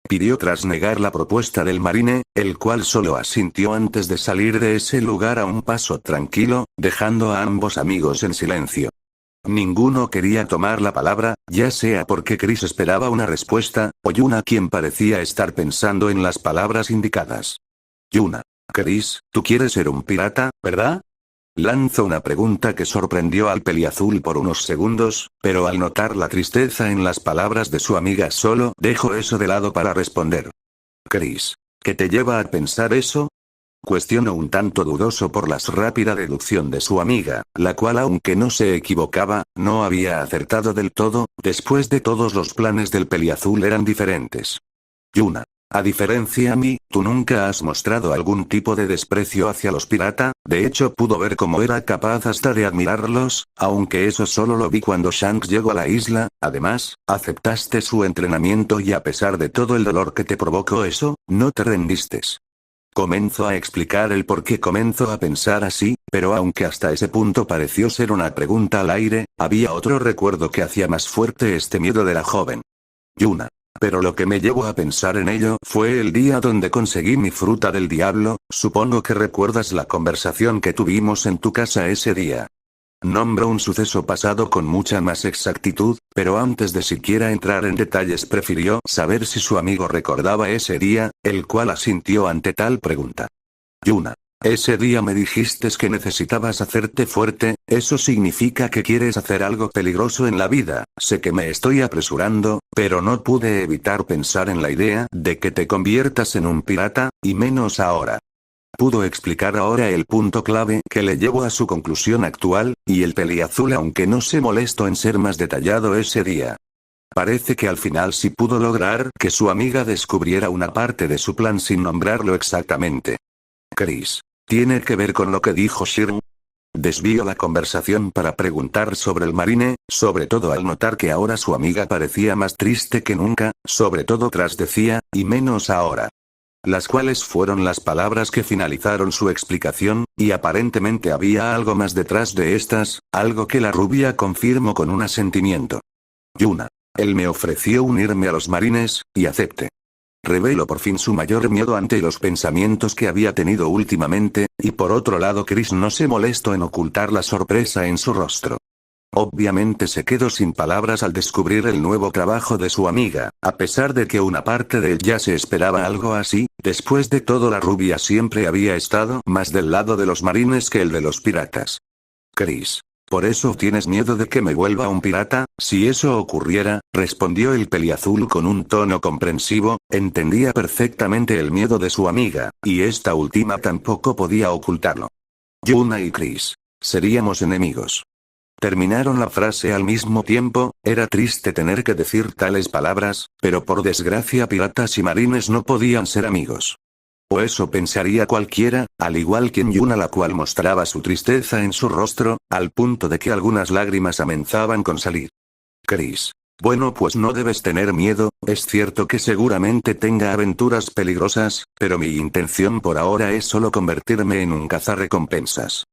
S1: Pidió tras negar la propuesta del marine, el cual solo asintió antes de salir de ese lugar a un paso tranquilo, dejando a ambos amigos en silencio. Ninguno quería tomar la palabra, ya sea porque Chris esperaba una respuesta, o Yuna quien parecía estar pensando en las palabras indicadas. Yuna. Chris, tú quieres ser un pirata, ¿verdad? Lanzó una pregunta que sorprendió al peliazul por unos segundos, pero al notar la tristeza en las palabras de su amiga solo dejó eso de lado para responder. Chris. ¿Qué te lleva a pensar eso? Cuestionó un tanto dudoso por la rápida deducción de su amiga, la cual aunque no se equivocaba, no había acertado del todo, después de todos los planes del peliazul eran diferentes. Yuna. A diferencia a mí, tú nunca has mostrado algún tipo de desprecio hacia los pirata, de hecho pudo ver cómo era capaz hasta de admirarlos, aunque eso solo lo vi cuando Shanks llegó a la isla, además, aceptaste su entrenamiento y a pesar de todo el dolor que te provocó eso, no te rendiste. Comenzó a explicar el por qué comenzó a pensar así, pero aunque hasta ese punto pareció ser una pregunta al aire, había otro recuerdo que hacía más fuerte este miedo de la joven. Yuna. Pero lo que me llevó a pensar en ello fue el día donde conseguí mi fruta del diablo, supongo que recuerdas la conversación que tuvimos en tu casa ese día. Nombro un suceso pasado con mucha más exactitud, Pero antes de siquiera entrar en detalles prefirió saber si su amigo recordaba ese día, el cual asintió ante tal pregunta. Yuna. Ese día me dijiste que necesitabas hacerte fuerte, eso significa que quieres hacer algo peligroso en la vida. Sé que me estoy apresurando, pero no pude evitar pensar en la idea de que te conviertas en un pirata, y menos ahora. Pudo explicar ahora el punto clave que le llevó a su conclusión actual, y el peliazul aunque no se molestó en ser más detallado ese día. Parece que al final sí pudo lograr que su amiga descubriera una parte de su plan sin nombrarlo exactamente. Chris. ¿Tiene que ver con lo que dijo Shirn? Desvió la conversación para preguntar sobre el marine, sobre todo al notar que ahora su amiga parecía más triste que nunca, sobre todo tras decía, y menos ahora. Las cuales fueron las palabras que finalizaron su explicación, y aparentemente había algo más detrás de estas, algo que la rubia confirmó con un asentimiento. Yuna. Él me ofreció unirme a los marines, y acepté. Reveló por fin su mayor miedo ante los pensamientos que había tenido últimamente, y por otro lado Chris no se molestó en ocultar la sorpresa en su rostro. Obviamente se quedó sin palabras al descubrir el nuevo trabajo de su amiga, a pesar de que una parte de él ya se esperaba algo así, después de todo la rubia siempre había estado más del lado de los marines que el de los piratas. Chris. ¿Por eso tienes miedo de que me vuelva un pirata? Si eso ocurriera, respondió el peliazul con un tono comprensivo, entendía perfectamente el miedo de su amiga, y esta última tampoco podía ocultarlo. Yuna y Chris. Seríamos enemigos. Terminaron la frase al mismo tiempo, era triste tener que decir tales palabras, pero por desgracia piratas y marines no podían ser amigos. O eso pensaría cualquiera, al igual que en Yuna, la cual mostraba su tristeza en su rostro, al punto de que algunas lágrimas amenazaban con salir. Chris. Bueno, pues no debes tener miedo, es cierto que seguramente tenga aventuras peligrosas, pero mi intención por ahora es solo convertirme en un cazarrecompensas.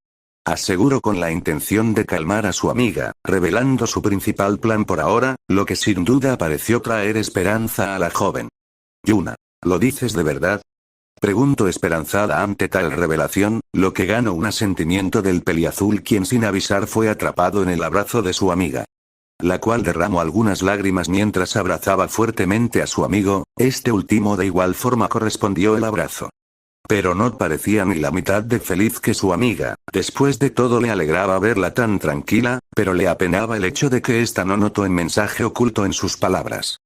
S1: Aseguró con la intención de calmar a su amiga, revelando su principal plan por ahora, lo que sin duda pareció traer esperanza a la joven. Yuna. ¿Lo dices de verdad? Preguntó esperanzada ante tal revelación, lo que ganó un asentimiento del peliazul, quien sin avisar fue atrapado en el abrazo de su amiga. La cual derramó algunas lágrimas mientras abrazaba fuertemente a su amigo, este último de igual forma correspondió el abrazo. Pero no parecía ni la mitad de feliz que su amiga, después de todo le alegraba verla tan tranquila, pero le apenaba el hecho de que ésta no notó el mensaje oculto en sus palabras.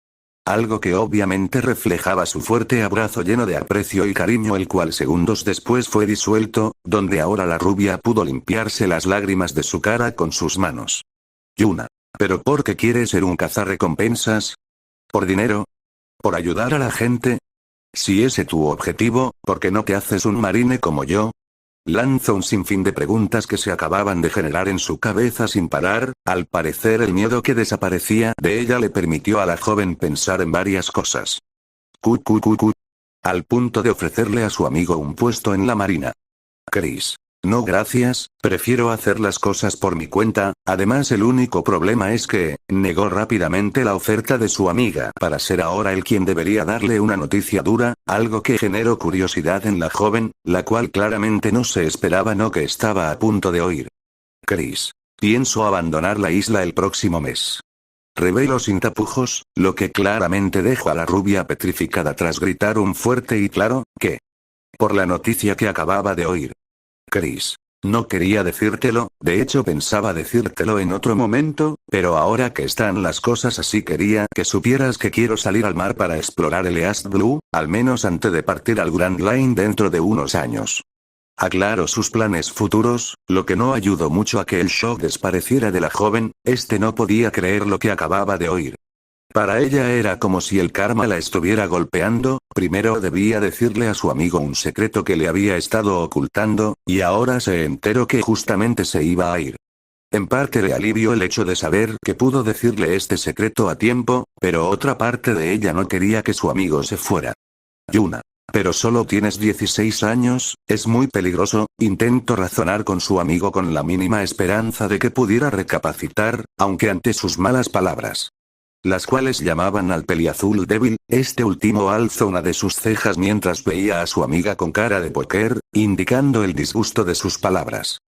S1: Algo que obviamente reflejaba su fuerte abrazo lleno de aprecio y cariño, el cual segundos después fue disuelto, donde ahora la rubia pudo limpiarse las lágrimas de su cara con sus manos. Yuna. ¿Pero por qué quieres ser un cazarrecompensas? ¿Por dinero? ¿Por ayudar a la gente? Si ese tu objetivo, ¿por qué no te haces un marine como yo? Lanzó un sinfín de preguntas que se acababan de generar en su cabeza sin parar, al parecer el miedo que desaparecía de ella le permitió a la joven pensar en varias cosas. Al punto de ofrecerle a su amigo un puesto en la marina. Chris. No gracias, prefiero hacer las cosas por mi cuenta, además el único problema es que, negó rápidamente la oferta de su amiga para ser ahora el quien debería darle una noticia dura, algo que generó curiosidad en la joven, la cual claramente no se esperaba lo que estaba a punto de oír. Chris. Pienso abandonar la isla el próximo mes. Reveló sin tapujos, lo que claramente dejó a la rubia petrificada tras gritar un fuerte y claro, ¿qué? Por la noticia que acababa de oír. Chris. No quería decírtelo, de hecho pensaba decírtelo en otro momento, pero ahora que están las cosas así quería que supieras que quiero salir al mar para explorar el East Blue, al menos antes de partir al Grand Line dentro de unos años. Aclaró sus planes futuros, lo que no ayudó mucho a que el shock desapareciera de la joven, no podía creer lo que acababa de oír. Para ella era como si el karma la estuviera golpeando, primero debía decirle a su amigo un secreto que le había estado ocultando, y ahora se enteró que justamente se iba a ir. En parte le alivió el hecho de saber que pudo decirle este secreto a tiempo, pero otra parte de ella no quería que su amigo se fuera. Yuna. Pero solo tienes 16 años, es muy peligroso, intentó razonar con su amigo con la mínima esperanza de que pudiera recapacitar, aunque ante sus malas palabras, las cuales llamaban al peliazul débil, este último alzó una de sus cejas mientras veía a su amiga con cara de póker, indicando el disgusto de sus palabras.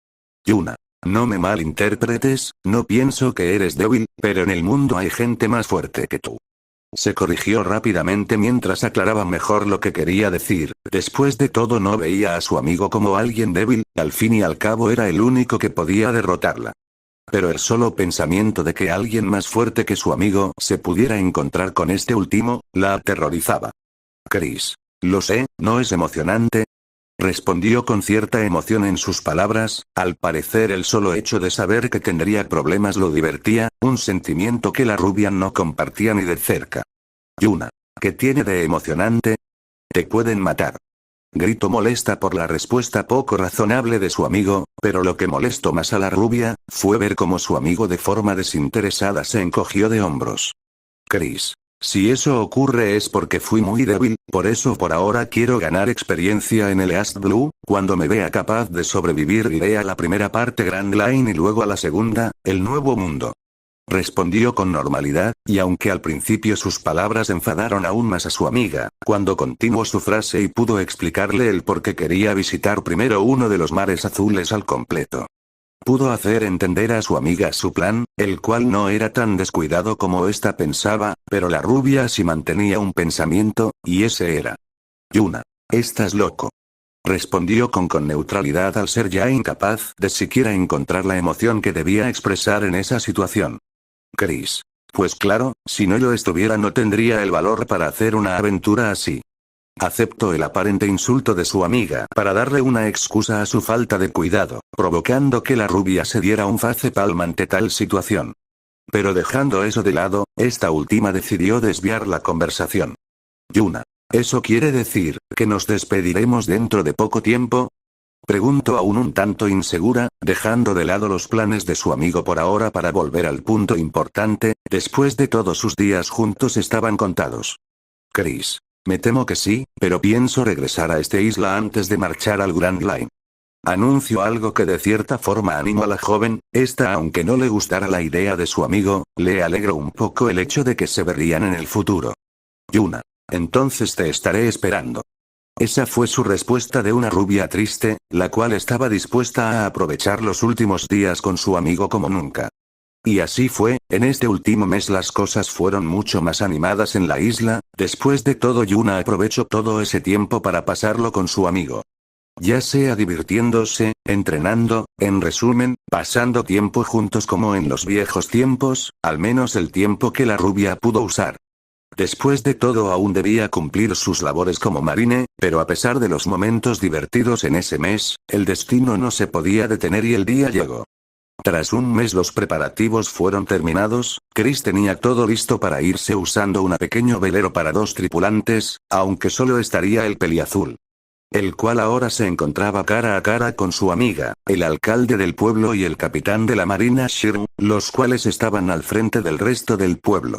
S1: Yuna. No me malinterpretes, no pienso que eres débil, pero en el mundo hay gente más fuerte que tú. Se corrigió rápidamente mientras aclaraba mejor lo que quería decir. Después de todo no veía a su amigo como alguien débil, al fin y al cabo era el único que podía derrotarla. Pero el solo pensamiento de que alguien más fuerte que su amigo se pudiera encontrar con este último, la aterrorizaba. Chris. Lo sé, ¿no es emocionante? Respondió con cierta emoción en sus palabras, al parecer el solo hecho de saber que tendría problemas lo divertía, un sentimiento que la rubia no compartía ni de cerca. Yuna. ¿Qué tiene de emocionante? Te pueden matar. Gritó molesta por la respuesta poco razonable de su amigo, pero lo que molestó más a la rubia, fue ver cómo su amigo de forma desinteresada se encogió de hombros. Chris. Si eso ocurre es porque fui muy débil, por eso por ahora quiero ganar experiencia en el East Blue, cuando me vea capaz de sobrevivir iré a la primera parte Grand Line y luego a la segunda, el Nuevo Mundo. Respondió con normalidad, y aunque al principio sus palabras enfadaron aún más a su amiga, cuando continuó su frase y pudo explicarle el por qué quería visitar primero uno de los mares azules al completo. Pudo hacer entender a su amiga su plan, el cual no era tan descuidado como ésta pensaba, pero la rubia sí mantenía un pensamiento, y ese era: Yuna. Estás loco. Respondió con neutralidad al ser ya incapaz de siquiera encontrar la emoción que debía expresar en esa situación. Chris. Pues claro, si no lo estuviera no tendría el valor para hacer una aventura así. Aceptó el aparente insulto de su amiga para darle una excusa a su falta de cuidado, provocando que la rubia se diera un facepalm ante tal situación. Pero dejando eso de lado, esta última decidió desviar la conversación. Yuna. ¿Eso quiere decir que nos despediremos dentro de poco tiempo? Preguntó aún un tanto insegura, dejando de lado los planes de su amigo por ahora para volver al punto importante, después de todos sus días juntos estaban contados. Chris. Me temo que sí, pero pienso regresar a esta isla antes de marchar al Grand Line. Anunció algo que de cierta forma animó a la joven, esta aunque no le gustara la idea de su amigo, le alegró un poco el hecho de que se verían en el futuro. Yuna. Entonces te estaré esperando. Esa fue su respuesta de una rubia triste, la cual estaba dispuesta a aprovechar los últimos días con su amigo como nunca. Y así fue, en este último mes las cosas fueron mucho más animadas en la isla, después de todo Yuna aprovechó todo ese tiempo para pasarlo con su amigo. Ya sea divirtiéndose, entrenando, en resumen, pasando tiempo juntos como en los viejos tiempos, al menos el tiempo que la rubia pudo usar. Después de todo aún debía cumplir sus labores como marine, pero a pesar de los momentos divertidos en ese mes, el destino no se podía detener y el día llegó. Tras un mes los preparativos fueron terminados, Chris tenía todo listo para irse usando un pequeño velero para 2 tripulantes, aunque solo estaría el peliazul. El cual ahora se encontraba cara a cara con su amiga, el alcalde del pueblo y el capitán de la marina Shirm, los cuales estaban al frente del resto del pueblo.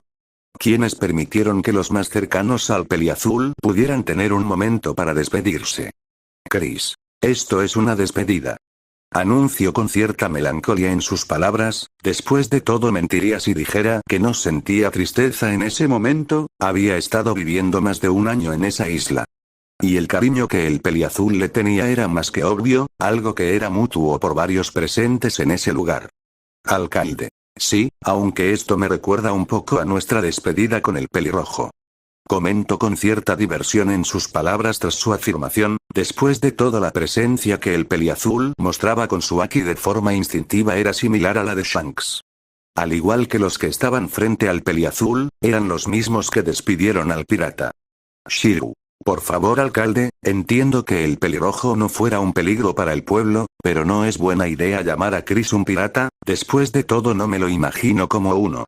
S1: Quienes permitieron que los más cercanos al peliazul pudieran tener un momento para despedirse. Chris. Esto es una despedida. Anunció con cierta melancolía en sus palabras, después de todo mentiría si dijera que no sentía tristeza en ese momento, había estado viviendo más de un año en esa isla. Y el cariño que el peliazul le tenía era más que obvio, algo que era mutuo por varios presentes en ese lugar. Alcalde. Sí, aunque esto me recuerda un poco a nuestra despedida con el pelirrojo. Comentó con cierta diversión en sus palabras tras su afirmación, después de toda la presencia que el peliazul mostraba con su haki de forma instintiva era similar a la de Shanks. Al igual que los que estaban frente al peliazul, eran los mismos que despidieron al pirata. Shiryu. Por favor alcalde, entiendo que el pelirrojo no fuera un peligro para el pueblo, pero no es buena idea llamar a Chris un pirata, después de todo no me lo imagino como uno.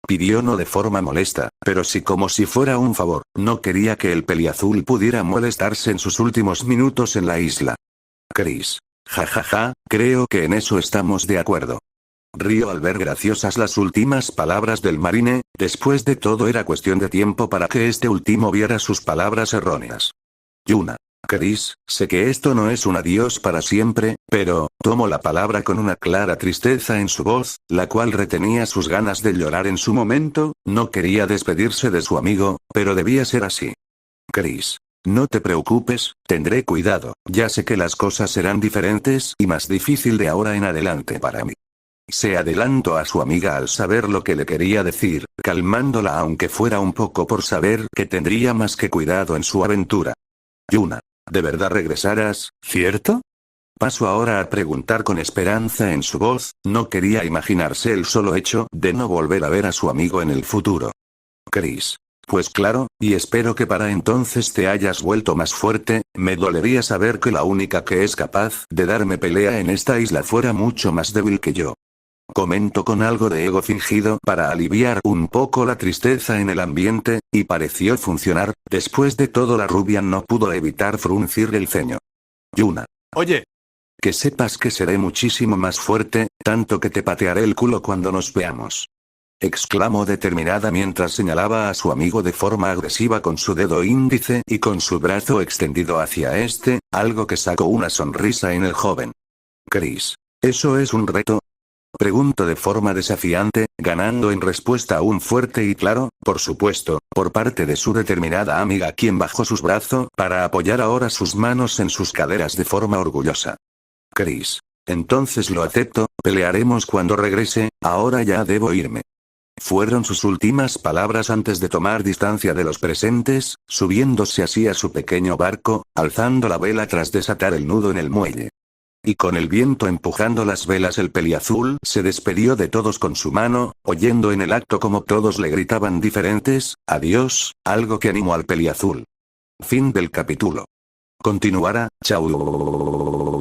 S1: Pidió no de forma molesta, pero sí como si fuera un favor, no quería que el peliazul pudiera molestarse en sus últimos minutos en la isla. Chris. Jajaja, creo que en eso estamos de acuerdo. Rió al ver graciosas las últimas palabras del marine, después de todo era cuestión de tiempo para que este último viera sus palabras erróneas. Yuna. Chris, sé que esto no es un adiós para siempre, pero, tomó la palabra con una clara tristeza en su voz, la cual retenía sus ganas de llorar en su momento, no quería despedirse de su amigo, pero debía ser así. Chris. No te preocupes, tendré cuidado, ya sé que las cosas serán diferentes y más difícil de ahora en adelante para mí. Se adelantó a su amiga al saber lo que le quería decir, calmándola aunque fuera un poco por saber que tendría más que cuidado en su aventura. Yuna, ¿de verdad regresarás, cierto? Pasó ahora a preguntar con esperanza en su voz, no quería imaginarse el solo hecho de no volver a ver a su amigo en el futuro. Chris. Pues claro, y espero que para entonces te hayas vuelto más fuerte, me dolería saber que la única que es capaz de darme pelea en esta isla fuera mucho más débil que yo. Comentó con algo de ego fingido para aliviar un poco la tristeza en el ambiente, y pareció funcionar, después de todo la rubia no pudo evitar fruncir el ceño. Yuna.
S2: Oye,
S1: Que sepas que seré muchísimo más fuerte, tanto que te patearé el culo cuando nos veamos. Exclamó determinada mientras señalaba a su amigo de forma agresiva con su dedo índice y con su brazo extendido hacia este, algo que sacó una sonrisa en el joven. Chris. ¿Eso es un reto? Preguntó de forma desafiante, ganando en respuesta un fuerte y claro, por supuesto, por parte de su determinada amiga quien bajó sus brazos para apoyar ahora sus manos en sus caderas de forma orgullosa. Chris. Entonces lo acepto, pelearemos cuando regrese, ahora ya debo irme. Fueron sus últimas palabras antes de tomar distancia de los presentes, subiéndose así a su pequeño barco, alzando la vela tras desatar el nudo en el muelle. Y con el viento empujando las velas el peliazul se despidió de todos con su mano, oyendo en el acto como todos le gritaban diferentes, adiós, algo que animó al peliazul. Fin del capítulo. Continuará, chao.